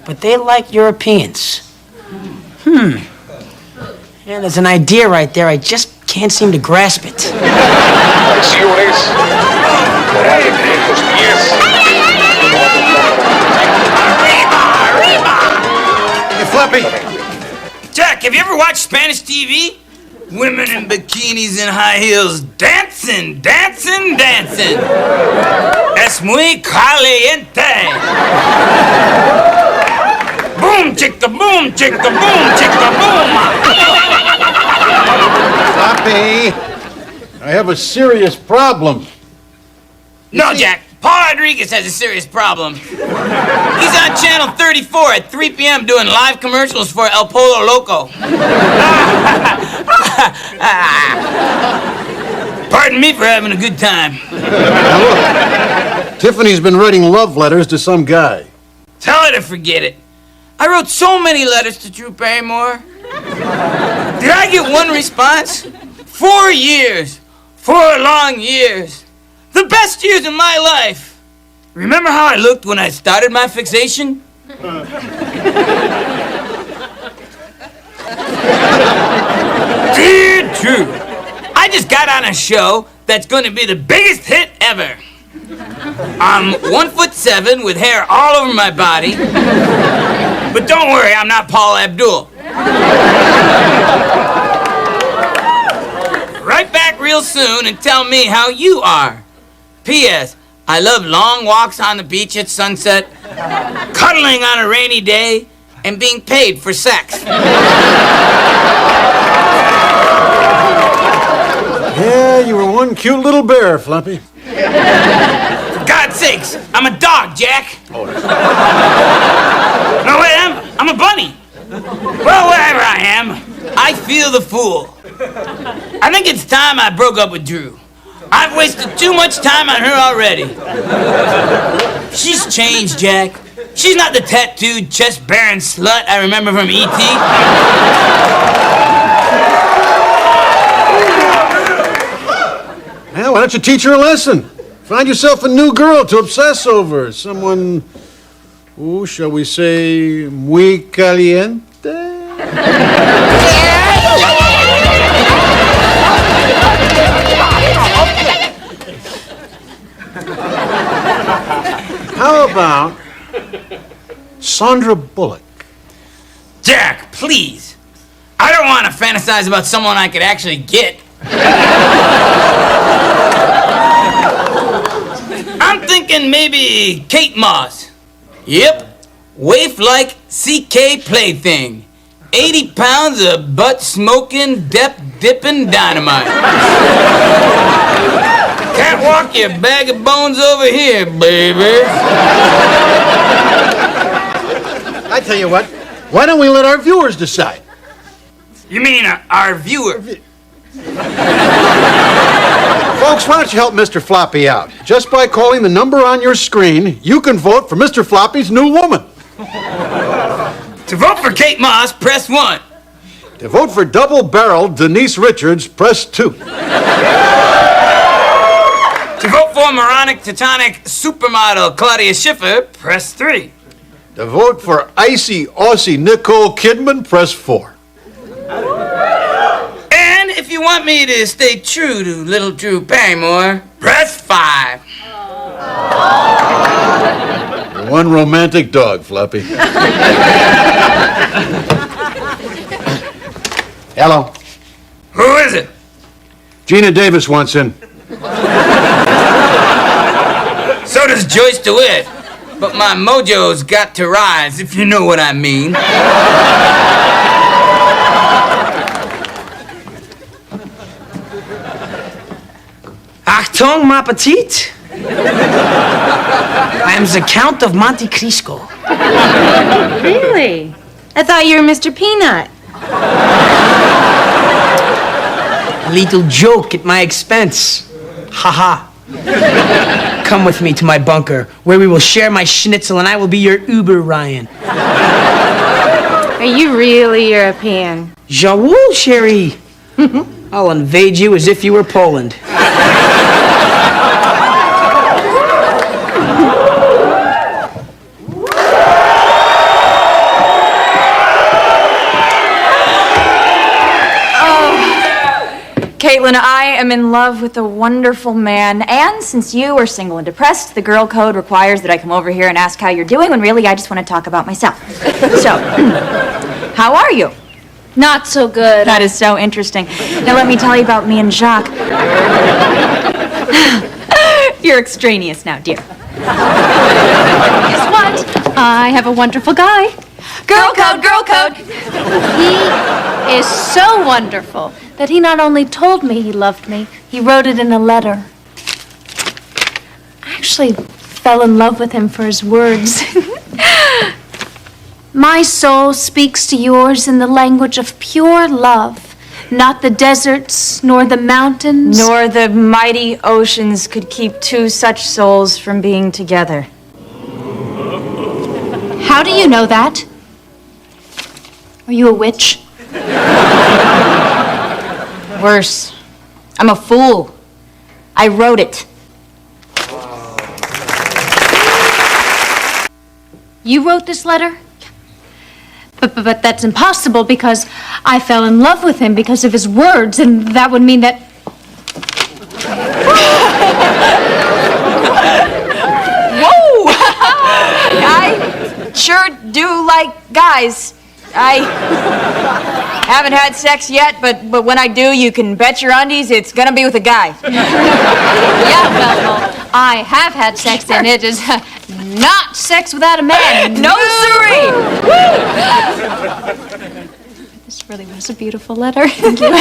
But they like Europeans. Yeah, there's an idea right there. I just can't seem to grasp it. Hey, Flappy! Jack, have you ever watched Spanish TV? Women in bikinis and high heels dancing, dancing, dancing. Es muy caliente. Boom, chicka, boom, chicka, boom, chicka, boom. Flappy, I have a serious problem. No, Jack. Paul Rodriguez has a serious problem. He's on Channel 34 at 3 p.m. doing live commercials for El Polo Loco. Pardon me for having a good time. Now look, Tiffany's been writing love letters to some guy. Tell her to forget it. I wrote so many letters to Drew Barrymore. Did I get one response? 4 years. 4 long years. The best years of my life. Remember how I looked when I started my fixation? Dear Drew, I just got on a show that's going to be the biggest hit ever. I'm 1'7" with hair all over my body. But don't worry, I'm not Paul Abdul. Right back real soon and tell me how you are. P.S. I love long walks on the beach at sunset, cuddling on a rainy day, and being paid for sex. Yeah, you were one cute little bear, Flappy. For God's sakes, I'm a dog, Jack. No, wait, I'm a bunny. Well, whatever I am, I feel the fool. I think it's time I broke up with Drew. I've wasted too much time on her already. She's changed, Jack. She's not the tattooed, chest-bearing slut I remember from E.T. Well, why don't you teach her a lesson? Find yourself a new girl to obsess over. Someone, shall we say, muy caliente? How about Sandra Bullock? Jack, please. I don't want to fantasize about someone I could actually get. I'm thinking maybe Kate Moss. Yep. Waif-like CK plaything. 80 pounds of butt-smoking, dep-dipping dynamite. Can't walk your bag of bones over here, baby. I tell you what, why don't we let our viewers decide? You mean our viewer? Folks, why don't you help Mr. Floppy out? Just by calling the number on your screen, you can vote for Mr. Floppy's new woman. To vote for Kate Moss, press 1. To vote for double-barreled Denise Richards, press 2. To vote for moronic, tectonic supermodel Claudia Schiffer, press 3. To vote for icy Aussie Nicole Kidman, press 4. And if you want me to stay true to little Drew Barrymore, press 5. One romantic dog, Flappy. Hello. Who is it? Gina Davis wants in. So does Joyce DeWitt. But my mojo's got to rise, if you know what I mean. Achtung, ma petite. I am the Count of Monte Cristo. Really? I thought you were Mr. Peanut. A little joke at my expense. Ha ha. Come with me to my bunker, where we will share my schnitzel and I will be your Uber Ryan. Are you really European? Jawohl, chérie. I'll invade you as if you were Poland. Caitlin, I am in love with a wonderful man, and since you are single and depressed, the girl code requires that I come over here and ask how you're doing, when really I just want to talk about myself. So, how are you? Not so good. That is so interesting. Now let me tell you about me and Jacques. You're extraneous now, dear. Guess what? I have a wonderful guy. Girl code, girl code. He is so wonderful that he not only told me he loved me, he wrote it in a letter. I actually fell in love with him for his words. My soul speaks to yours in the language of pure love. Not the deserts, nor the mountains, Nor the mighty oceans could keep two such souls from being together. How do you know that? Are you a witch? Worse. I'm a fool. I wrote it. You wrote this letter? But that's impossible because I fell in love with him because of his words, and that would mean that... Whoa! I sure do like guys. I haven't had sex yet, but when I do, you can bet your undies it's gonna be with a guy. Yeah, well, I have had sex, and it is not sex without a man. No, siree! This really was a beautiful letter. Thank you.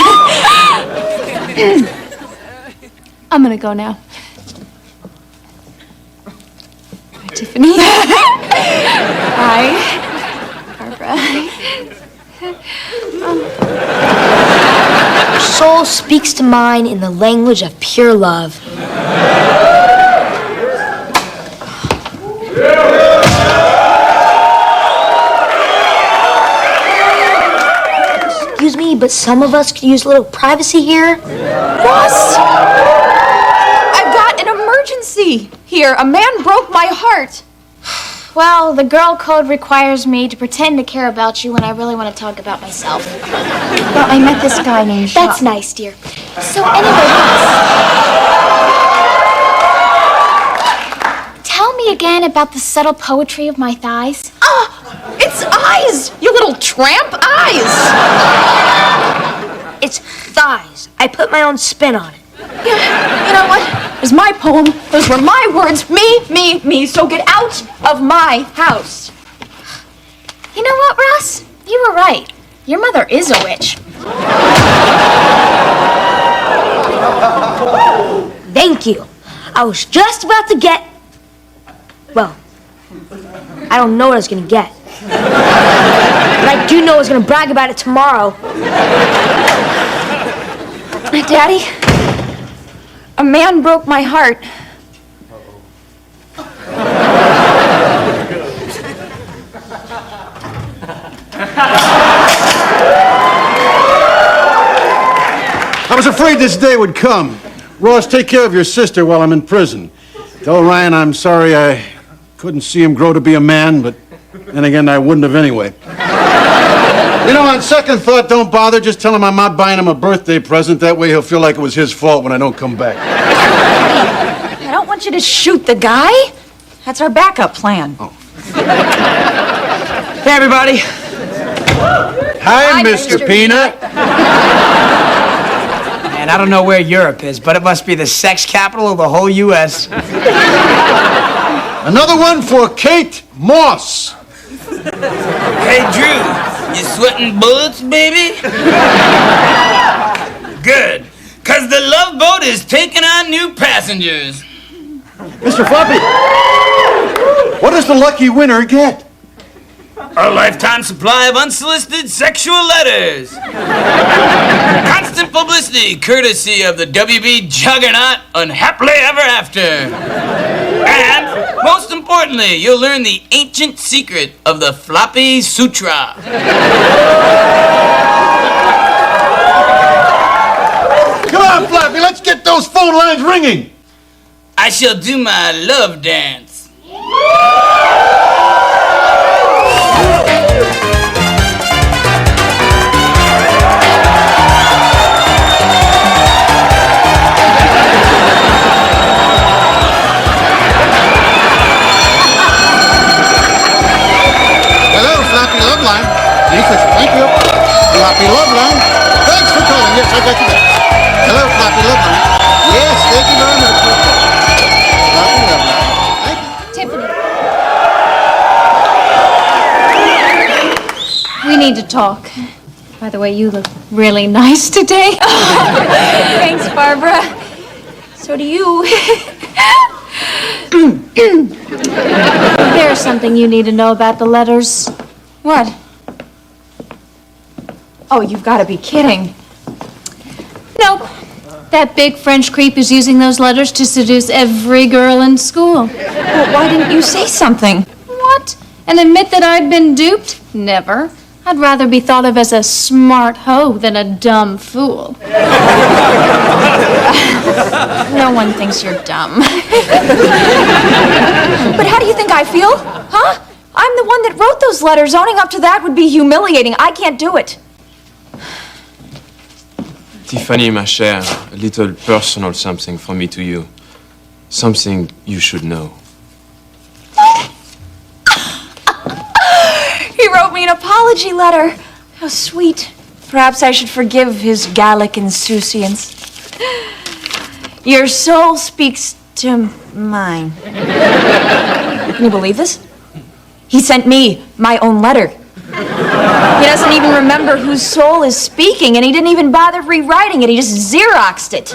I'm gonna go now. Bye, Tiffany. Hi, Barbara. Your soul speaks to mine in the language of pure love. Excuse me, but some of us could use a little privacy here. Ross! I've got an emergency here. A man broke my heart. Well, the girl code requires me to pretend to care about you when I really want to talk about myself. Well, I met this guy named Jacques. That's nice, dear. So anyway, tell me again about the subtle poetry of my thighs. Ah! It's eyes! You little tramp! Eyes! It's thighs. I put my own spin on it. Yeah, you know what? It was my poem. Those were my words. Me. So get out of my house. You know what, Ross? You were right. Your mother is a witch. Thank you. I was just about to get... Well, I don't know what I was going to get. But I do know I was going to brag about it tomorrow. Daddy, a man broke my heart. I was afraid this day would come. Ross, take care of your sister while I'm in prison. Tell Ryan I'm sorry I couldn't see him grow to be a man, but then again, I wouldn't have anyway. You know, on second thought, don't bother. Just tell him I'm not buying him a birthday present. That way he'll feel like it was his fault when I don't come back. I don't want you to shoot the guy. That's our backup plan. Oh. Hey, everybody. Hi, Mr. Peanut. And I don't know where Europe is, but it must be the sex capital of the whole U.S. Another one for Kate Moss. Hey, Drew, you sweating bullets, baby? Good, because the Love Boat is taking on new passengers. Mr. Floppy, what does the lucky winner get? A lifetime supply of unsolicited sexual letters. Constant publicity courtesy of the WB juggernaut Unhappily Ever After. And, most importantly, you'll learn the ancient secret of the Floppy Sutra. Come on, Floppy, let's get those phone lines ringing. I shall do my love dance. need to talk. By the way, you look really nice today. Thanks, Barbara. So do you. There's something you need to know about the letters. What? Oh, you've got to be kidding. Nope. That big French creep is using those letters to seduce every girl in school. Well, why didn't you say something? What? And admit that I'd been duped? Never. I'd rather be thought of as a smart hoe than a dumb fool. No one thinks you're dumb. But how do you think I feel? Huh? I'm the one that wrote those letters. Owning up to that would be humiliating. I can't do it. Tiffany, ma chère, a little personal something from me to you. Something you should know. He wrote me an apology letter. How sweet. Perhaps I should forgive his Gallic insouciance. Your soul speaks to mine. Can you believe this? He sent me my own letter. He doesn't even remember whose soul is speaking, and he didn't even bother rewriting it. He just Xeroxed it.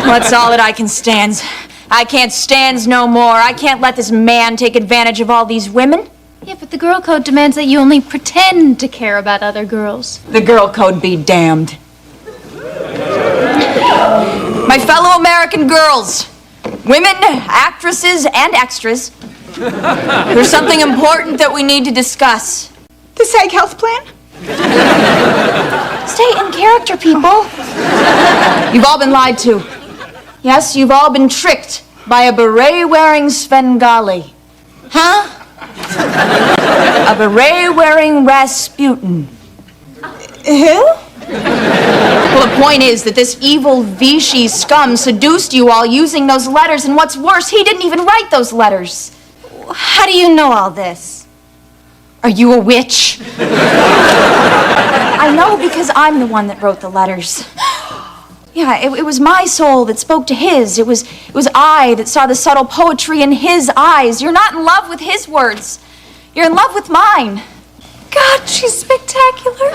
That's all that I can stand. I can't stand no more. I can't let this man take advantage of all these women. Yeah, but the girl code demands that you only pretend to care about other girls. The girl code be damned. My fellow American girls, women, actresses, and extras, there's something important that we need to discuss. The Psych Health Plan? Stay in character, people. You've all been lied to. Yes, you've all been tricked by a beret-wearing Svengali. Huh? A beret-wearing Rasputin. Who? Well, the point is that this evil Vichy scum seduced you all using those letters, and what's worse, he didn't even write those letters. How do you know all this? Are you a witch? I know because I'm the one that wrote the letters. Yeah, it was my soul that spoke to his. It was I that saw the subtle poetry in his eyes. You're not in love with his words. You're in love with mine. God, she's spectacular.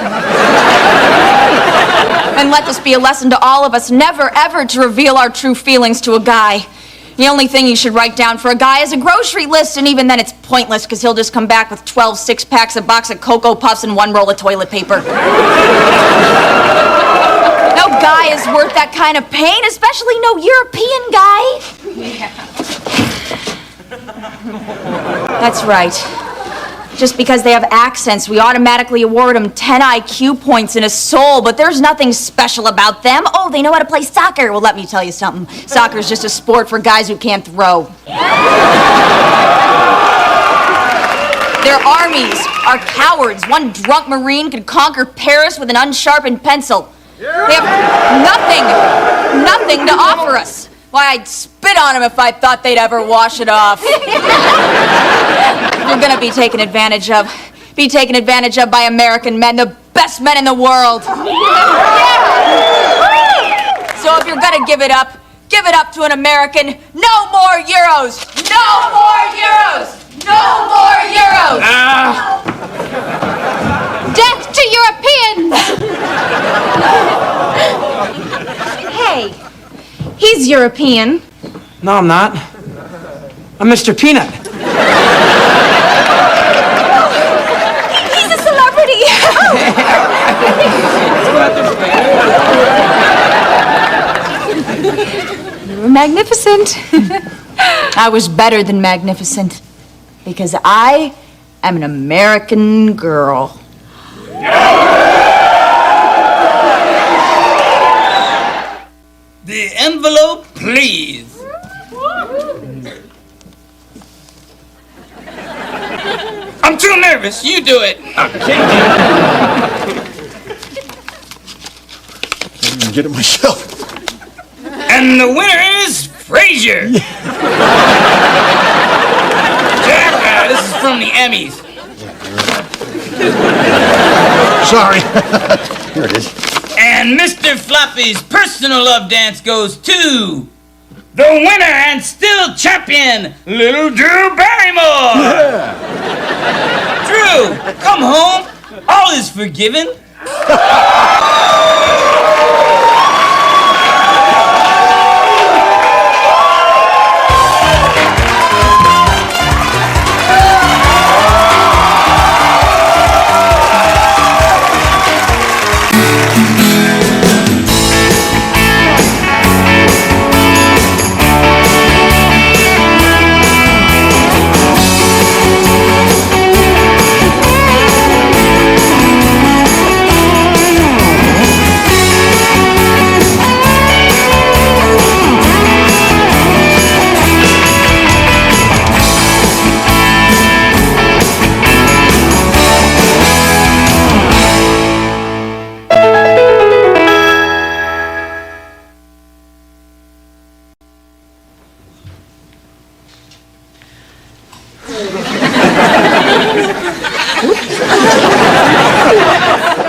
And let this be a lesson to all of us, never ever to reveal our true feelings to a guy. The only thing you should write down for a guy is a grocery list, and even then it's pointless because he'll just come back with 12 six-packs, a box of Cocoa Puffs, and 1 roll of toilet paper. No guy is worth that kind of pain, especially no European guy. That's right. Just because they have accents, we automatically award them 10 IQ points and a soul, but there's nothing special about them. Oh, they know how to play soccer. Well, let me tell you something. Soccer's just a sport for guys who can't throw. Their armies are cowards. One drunk Marine could conquer Paris with an unsharpened pencil. They have nothing to offer us. Why, I'd spit on them if I thought they'd ever wash it off. You're gonna be taken advantage of. Be taken advantage of by American men, the best men in the world. So if you're gonna give it up to an American. No more Euros! No more Euros! No more Euros! Death to Europeans! Hey, he's European. No, I'm not. I'm Mr. Peanut. He's a celebrity! You were magnificent. I was better than magnificent because I am an American girl. The envelope, please. I'm too nervous. You do it. Can't even get it myself. And the winner is Frazier. Jack, this is from the Emmys. Sorry. Here it is. And Mr. Floppy's personal love dance goes to the winner and still champion, Little Drew Barrymore. Yeah. Drew, come home. All is forgiven.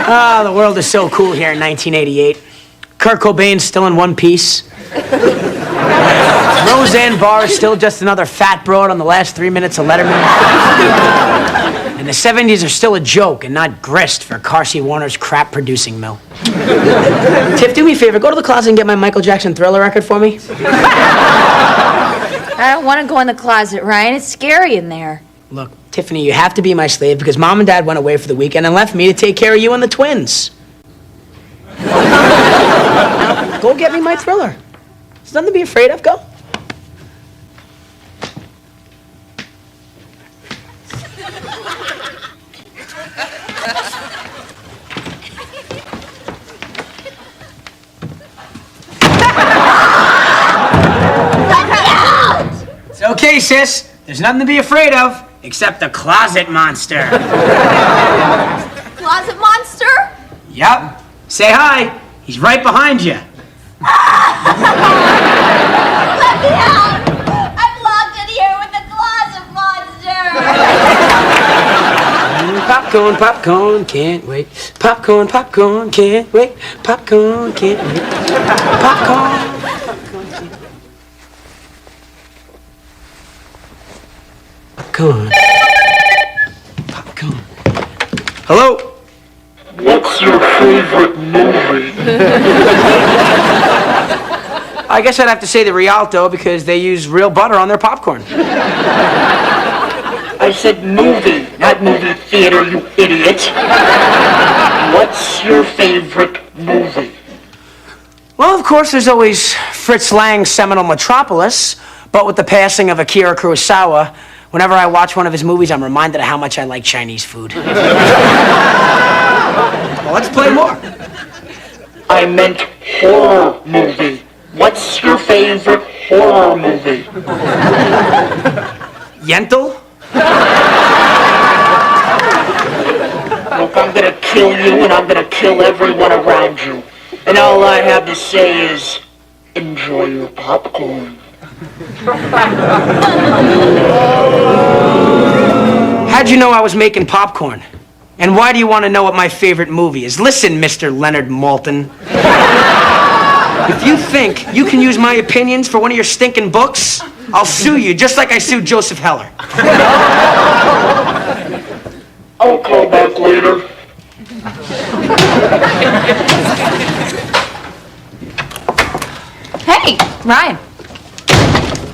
Ah, the world is so cool here in 1988. Kurt Cobain's still in one piece. Roseanne Barr is still just another fat broad on the last 3 minutes of Letterman. And the 70s are still a joke and not grist for Carsey Warner's crap producing mill. Tiff, do me a favor, go to the closet and get my Michael Jackson Thriller record for me. I don't want to go in the closet, Ryan. It's scary in there. Look, Tiffany, you have to be my slave because Mom and Dad went away for the weekend and left me to take care of you and the twins. Now, go get me my Thriller. There's nothing to be afraid of. Go. It's okay, sis. There's nothing to be afraid of, except the closet monster. Closet monster? Yup. Say hi. He's right behind you. Let me out! I'm locked in here with the closet monster! Popcorn, popcorn, can't wait. Popcorn, popcorn, can't wait. Popcorn, can't wait. Popcorn, popcorn, can't wait. Popcorn. Popcorn. Hello? What's your favorite movie? I guess I'd have to say the Rialto because they use real butter on their popcorn. I said movie, not movie theater, you idiot. What's your favorite movie? Well, of course, there's always Fritz Lang's seminal Metropolis, but with the passing of Akira Kurosawa, whenever I watch one of his movies, I'm reminded of how much I like Chinese food. Well, let's play more. I meant horror movie. What's your favorite horror movie? Yentl? Look, I'm gonna kill you and I'm gonna kill everyone around you. And all I have to say is, enjoy your popcorn. How'd you know I was making popcorn? And why do you want to know what my favorite movie is? Listen, Mr. Leonard Maltin. If you think you can use my opinions for one of your stinking books, I'll sue you just like I sued Joseph Heller. I'll call back later. Hey, Ryan.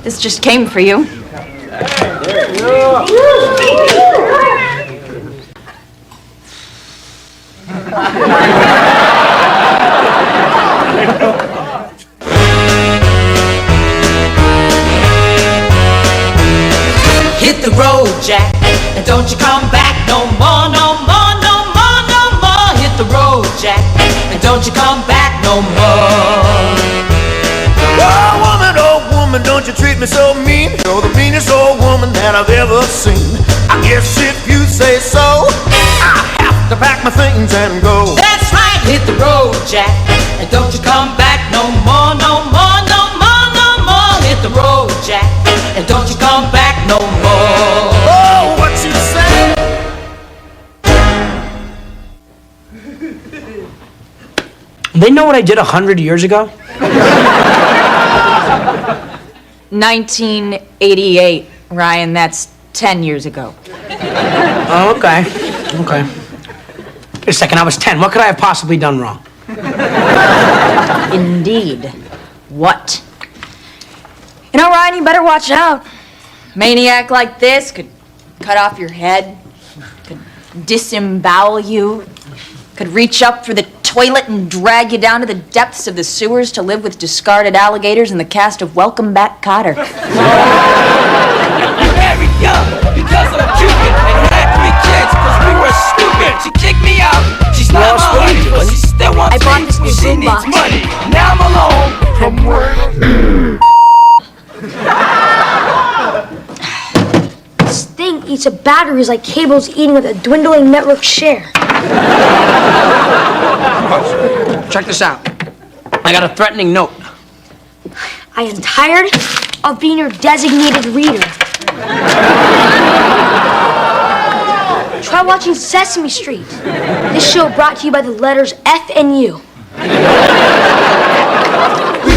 This just came for you. Hit the road, Jack, and don't you come back no more, no more, no more, no more. Hit the road, Jack, and don't you come back no more. Oh woman, don't you treat me so mean. You're the meanest old woman that I've ever seen. I guess if you say so, I have to pack my things and go. That's right, hit the road, Jack, and don't you come back no more, no more, no more, no more. Hit the road, Jack, and don't you come back no more. Oh, what you say? They know what I did 100 years ago? 1988, Ryan. That's 10 years ago. Oh, okay. Okay. Wait a second, I was 10. What could I have possibly done wrong? Indeed. What? You know, Ryan, you better watch out. Maniac like this could cut off your head, could disembowel you, could reach up for the toilet and drag you down to the depths of the sewers to live with discarded alligators in the cast of Welcome Back, Kotter. Very young because I'm Cupid and had 3 kids because we were stupid. She kicked me out. She's not my honey, but she still wants me. She needs money. Now I'm alone from work. This thing eats up batteries like cables eating with a dwindling network share. Check this out. I got a threatening note. I am tired of being your designated reader. Try watching Sesame Street. This show brought to you by the letters F and U. We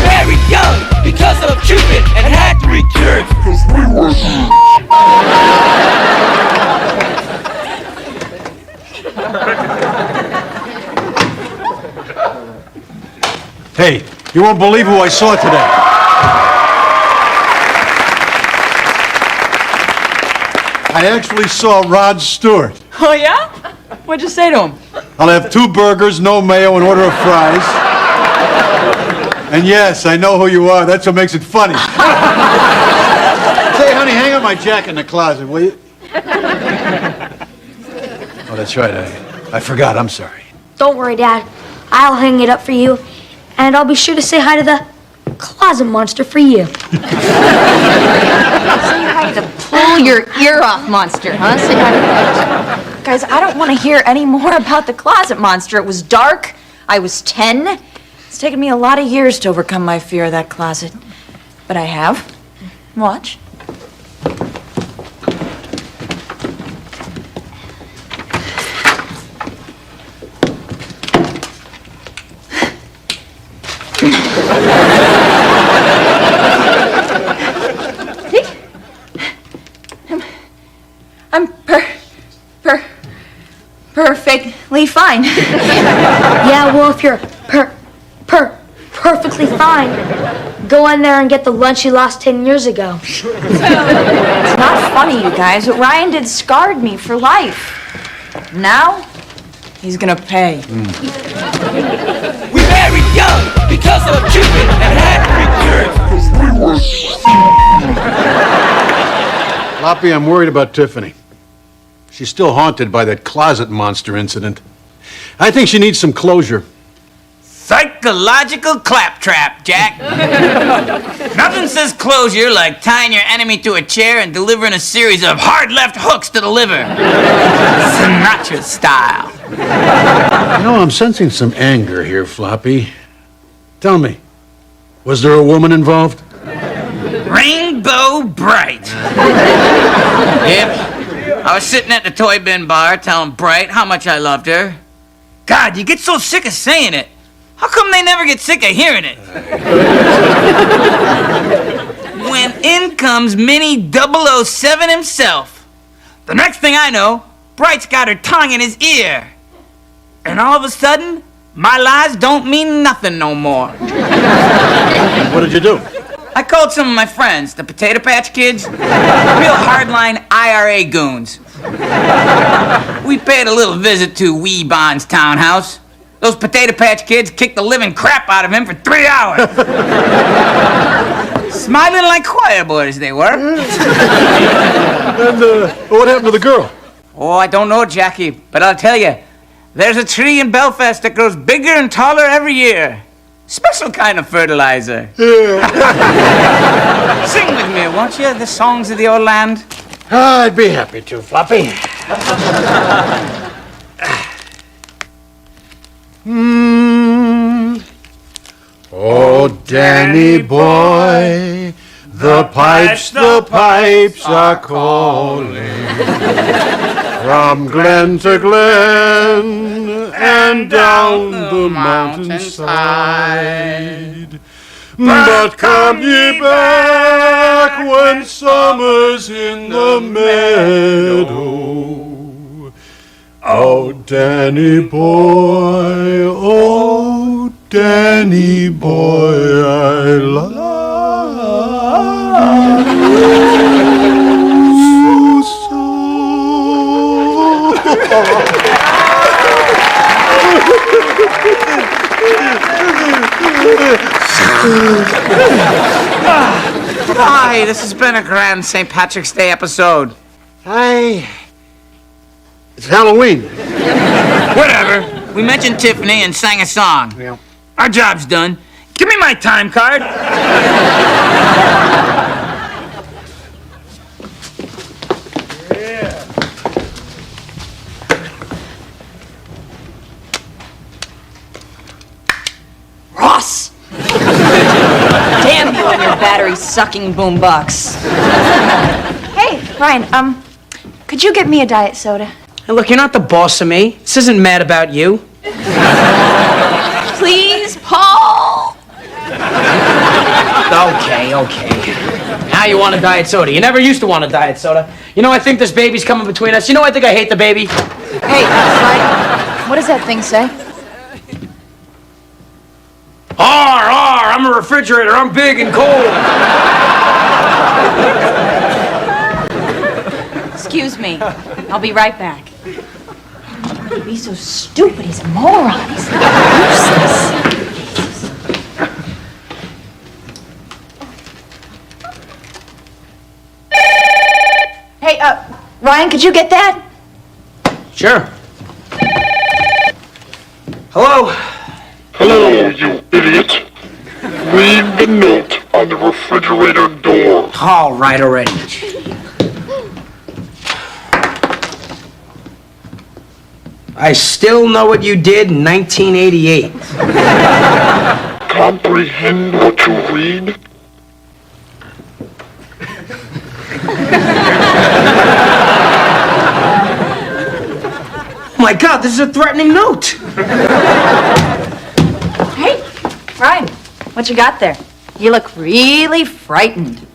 married young because of Cupid and had 3 kids because we were Hey, you won't believe who I saw today. I actually saw Rod Stewart. Oh, yeah? What'd you say to him? I'll have 2 burgers, no mayo, and order of fries. And yes, I know who you are. That's what makes it funny. Say, honey, hang up my jacket in the closet, will you? Oh, that's right. I forgot. I'm sorry. Don't worry, Dad. I'll hang it up for you, and I'll be sure to say hi to the closet monster for you. Say hi to the pull your ear off monster, huh? Say hi to that. Guys, I don't want to hear any more about the closet monster. It was dark. I was 10. It's taken me a lot of years to overcome my fear of that closet. But I have. Watch. I'm perfectly fine. Yeah, well, if you're perfectly fine, go in there and get the lunch you lost 10 years ago. It's not funny, you guys. What Ryan did scarred me for life. Now, he's gonna pay. We married young because of Cupid and had 3 kids. Floppy, I'm worried about Tiffany. She's still haunted by that closet monster incident. I think she needs some closure. Psychological claptrap, Jack. Nothing says closure like tying your enemy to a chair and delivering a series of hard left hooks to the liver. Sinatra style. You know, I'm sensing some anger here, Floppy. Tell me, was there a woman involved? Rainbow Bright. Yep. I was sitting at the toy bin bar telling Bright how much I loved her. God, you get so sick of saying it. How come they never get sick of hearing it? When in comes Mini 007 himself. The next thing I know, Bright's got her tongue in his ear. And all of a sudden, my lies don't mean nothing no more. What did you do? I called some of my friends, the Potato Patch Kids, real hardline IRA goons. We paid a little visit to Wee Bond's townhouse. Those Potato Patch Kids kicked the living crap out of him for 3 hours. Smiling like choir boys they were. And what happened to the girl? Oh, I don't know, Jackie, but I'll tell you, there's a tree in Belfast that grows bigger and taller every year. Special kind of fertilizer. Yeah. Sing with me, won't you? The songs of the old land. I'd be happy to, Floppy. Oh, Danny boy, the pipes are calling from glen to glen and down the mountainside. But come ye back when summer's in the meadow. Oh, Danny boy, oh, Danny boy, I love you Hi, this has been a grand St. Patrick's Day episode. Hi. It's Halloween. Whatever. We mentioned Tiffany and sang a song. Yeah. Our job's done. Give me my time card. Ross! Damn you and your battery-sucking boombox. Hey, Ryan, could you get me a diet soda? Hey, look, you're not the boss of me. This isn't mad about you. Please, Paul! Okay. Now you want a diet soda. You never used to want a diet soda. You know, I think this baby's coming between us. You know, I think I hate the baby. Hey, Ryan, what does that thing say? I'm a refrigerator. I'm big and cold. Excuse me. I'll be right back. He's so stupid. He's a moron. He's useless. Hey, Ryan, could you get that? Sure. Hello? Hello, you idiot. Read the note on the refrigerator door. All right already. I still know what you did in 1988. Comprehend what you read? Oh my God, this is a threatening note. Hey, Ryan, what you got there? You look really frightened.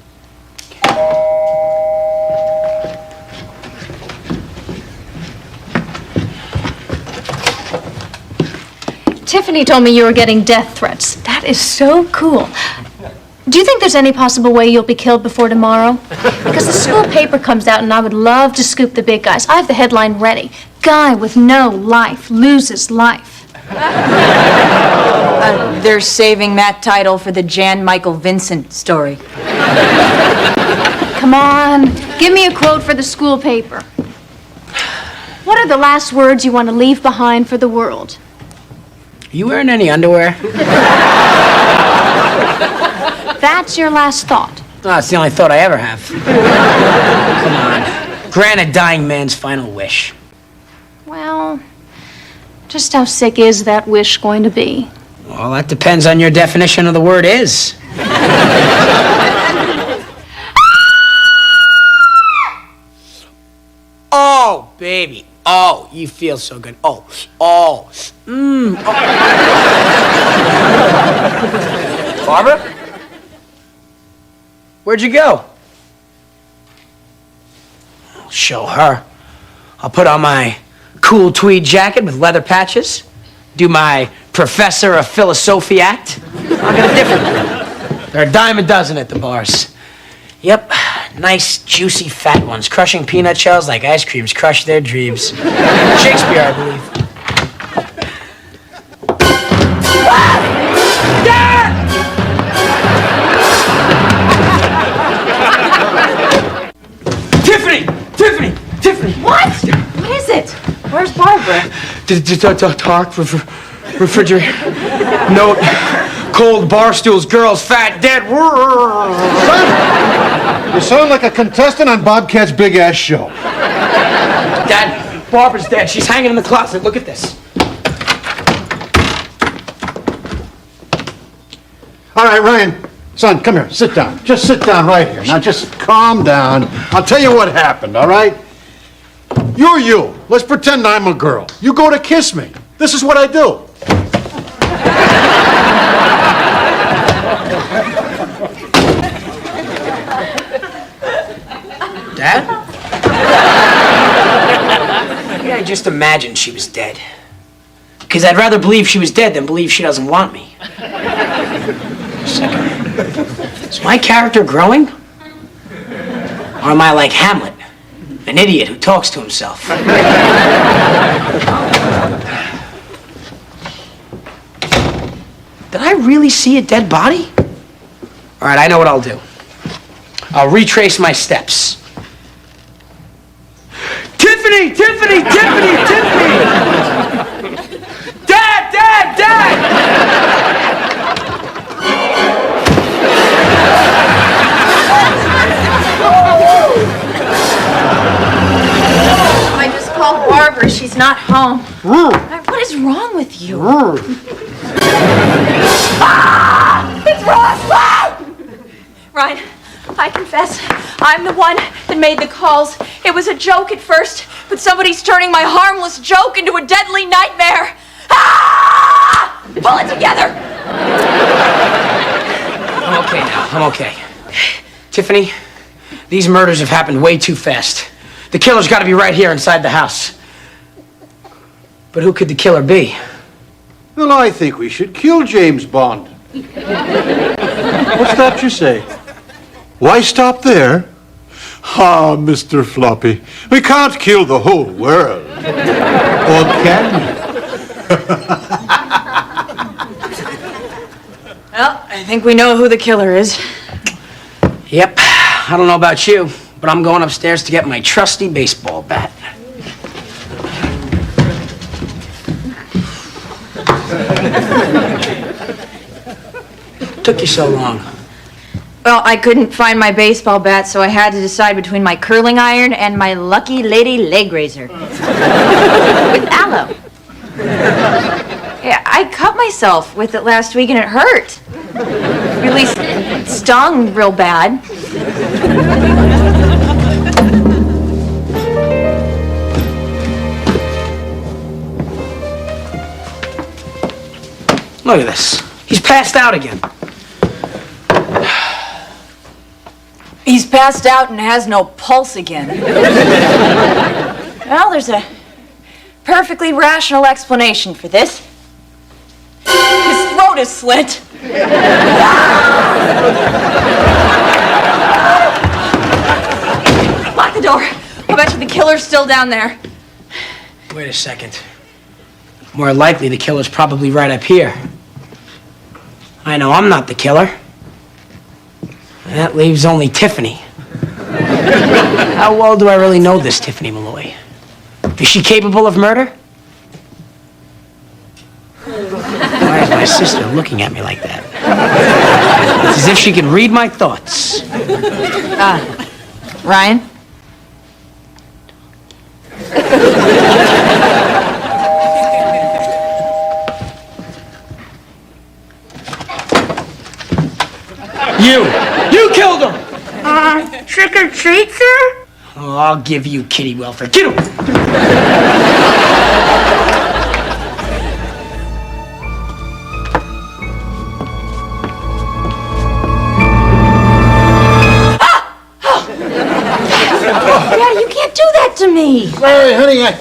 Tiffany told me you were getting death threats. That is so cool. Do you think there's any possible way you'll be killed before tomorrow? Because the school paper comes out and I would love to scoop the big guys. I have the headline ready. Guy with no life loses life. They're saving that title for the Jan Michael Vincent story. Come on, give me a quote for the school paper. What are the last words you want to leave behind for the world? Are you wearing any underwear? That's your last thought. Oh, it's the only thought I ever have. Come on. Grant a dying man's final wish. Well, just how sick is that wish going to be? Well, that depends on your definition of the word is. Oh, baby. Oh, you feel so good. Oh. Barbara? Where'd you go? I'll show her. I'll put on my cool tweed jacket with leather patches, do my professor of philosophy act. I'll get a different one. There are a dime a dozen at the bars. Yep, nice, juicy, fat ones, crushing peanut shells like ice creams crush their dreams. Shakespeare, I believe. Tiffany! What? What is it? Where's Barbara? Dark refrigerator. Note. Cold bar stools, girls, fat, dead. Son, you sound like a contestant on Bobcat's Big Ass Show. Dad, Barbara's dead. She's hanging in the closet. Look at this. All right, Ryan. Son, come here. Sit down. Just sit down right here. Now, just calm down. I'll tell you what happened, all right? You're you. Let's pretend I'm a girl. You go to kiss me. This is what I do. Dad? I just imagined she was dead. Because I'd rather believe she was dead than believe she doesn't want me. Is my character growing? Or am I like Hamlet, an idiot who talks to himself? Did I really see a dead body? All right, I know what I'll do. I'll retrace my steps. Tiffany! Tiffany! Tiffany! Tiffany! Dad! Dad! Dad! I just called Barbara. She's not home. What is wrong with you? It's Ross! Ryan, I confess, I'm the one that made the calls. It was a joke at first, but somebody's turning my harmless joke into a deadly nightmare. Ah! Pull it together! I'm okay now. I'm okay. Tiffany, these murders have happened way too fast. The killer's got to be right here inside the house. But who could the killer be? Well, I think we should kill James Bond. What's that you say? Why stop there? Ah, Mr. Floppy, we can't kill the whole world. Or can we? Well, I think we know who the killer is. Yep. I don't know about you, but I'm going upstairs to get my trusty baseball bat. Took you so long. Well, I couldn't find my baseball bat, so I had to decide between my curling iron and my lucky lady leg razor. With aloe. Yeah, I cut myself with it last week and it hurt. Really stung real bad. Look at this. He's passed out again. He's passed out and has no pulse again. Well, there's a perfectly rational explanation for this. His throat is slit. Lock the door. I bet you the killer's still down there. Wait a second. More likely, the killer's probably right up here. I know I'm not the killer. That leaves only Tiffany. How well do I really know this Tiffany Malloy? Is she capable of murder? Why is my sister looking at me like that? It's as if she could read my thoughts. Ryan? You killed him! Trick or treat, sir? Oh, I'll give you kitty welfare. Get him! Yeah, you can't do that to me. Sorry, honey, I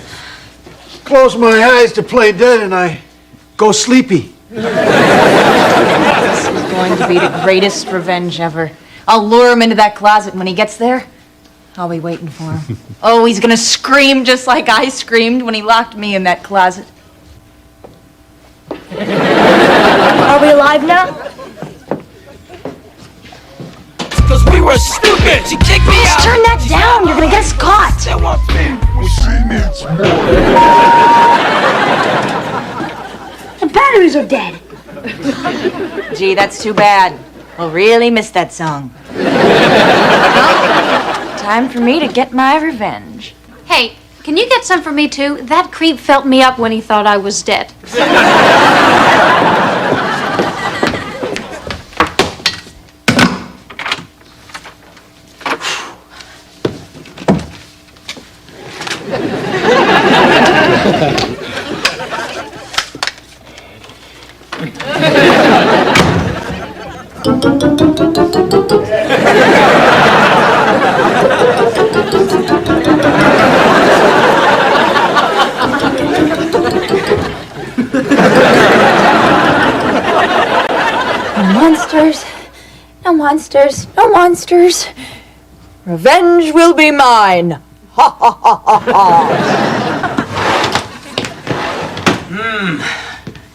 close my eyes to play dead and I go sleepy. This is going to be the greatest revenge ever. I'll lure him into that closet, and when he gets there, I'll be waiting for him. Oh, he's gonna scream just like I screamed when he locked me in that closet. Are we alive now? Cause we were stupid. She kicked me out. Just turn that down. You're gonna get us caught. The batteries are dead. Gee, that's too bad. We'll really miss that song. Time for me to get my revenge. Hey, can you get some for me too? That creep felt me up when he thought I was dead. monsters. No monsters. Revenge will be mine. Ha ha ha ha ha.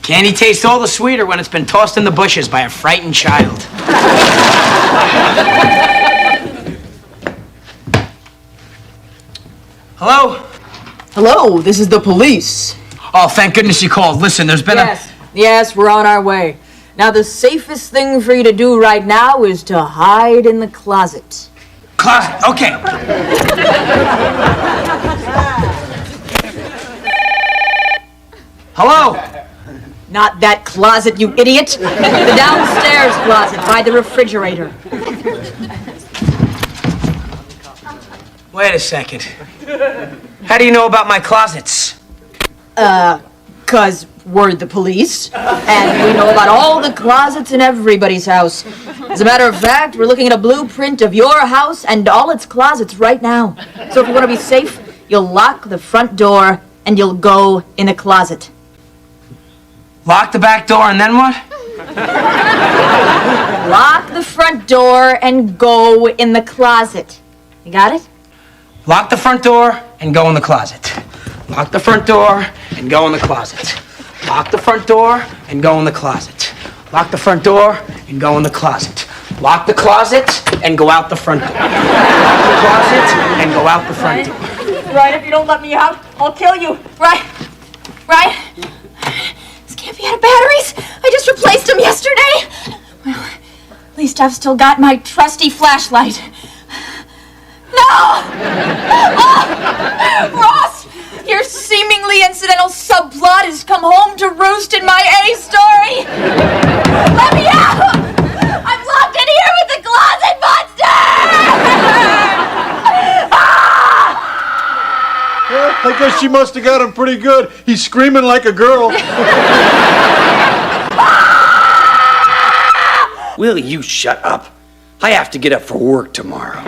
Candy tastes all the sweeter when it's been tossed in the bushes by a frightened child. Hello? Hello, this is the police. Oh, thank goodness you called. Listen, there's been Yes, we're on our way. Now, the safest thing for you to do right now is to hide in the closet. Closet, okay. Hello? Not that closet, you idiot. The downstairs closet by the refrigerator. Wait a second. How do you know about my closets? 'Cause we're the police, and we know about all the closets in everybody's house. As a matter of fact, we're looking at a blueprint of your house and all its closets right now. So if you want to be safe, you'll lock the front door and you'll go in the closet. Lock the back door and then what? Lock the front door and go in the closet. You got it? Lock the front door and go in the closet. Lock the front door and go in the closet. Lock the front door and go in the closet. Lock the front door and go in the closet. Lock the closet and go out the front door. Lock the closet and go out the front door. Ryan, if you don't let me out, I'll kill you. Ryan, this can't be out of batteries. I just replaced them yesterday. Well, at least I've still got my trusty flashlight. No! Oh, Ross, your seemingly incidental subplot has come home to roost in my A story. Let me out! I'm locked in here with the closet monster! I guess she must have got him pretty good. He's screaming like a girl. Will you shut up? I have to get up for work tomorrow.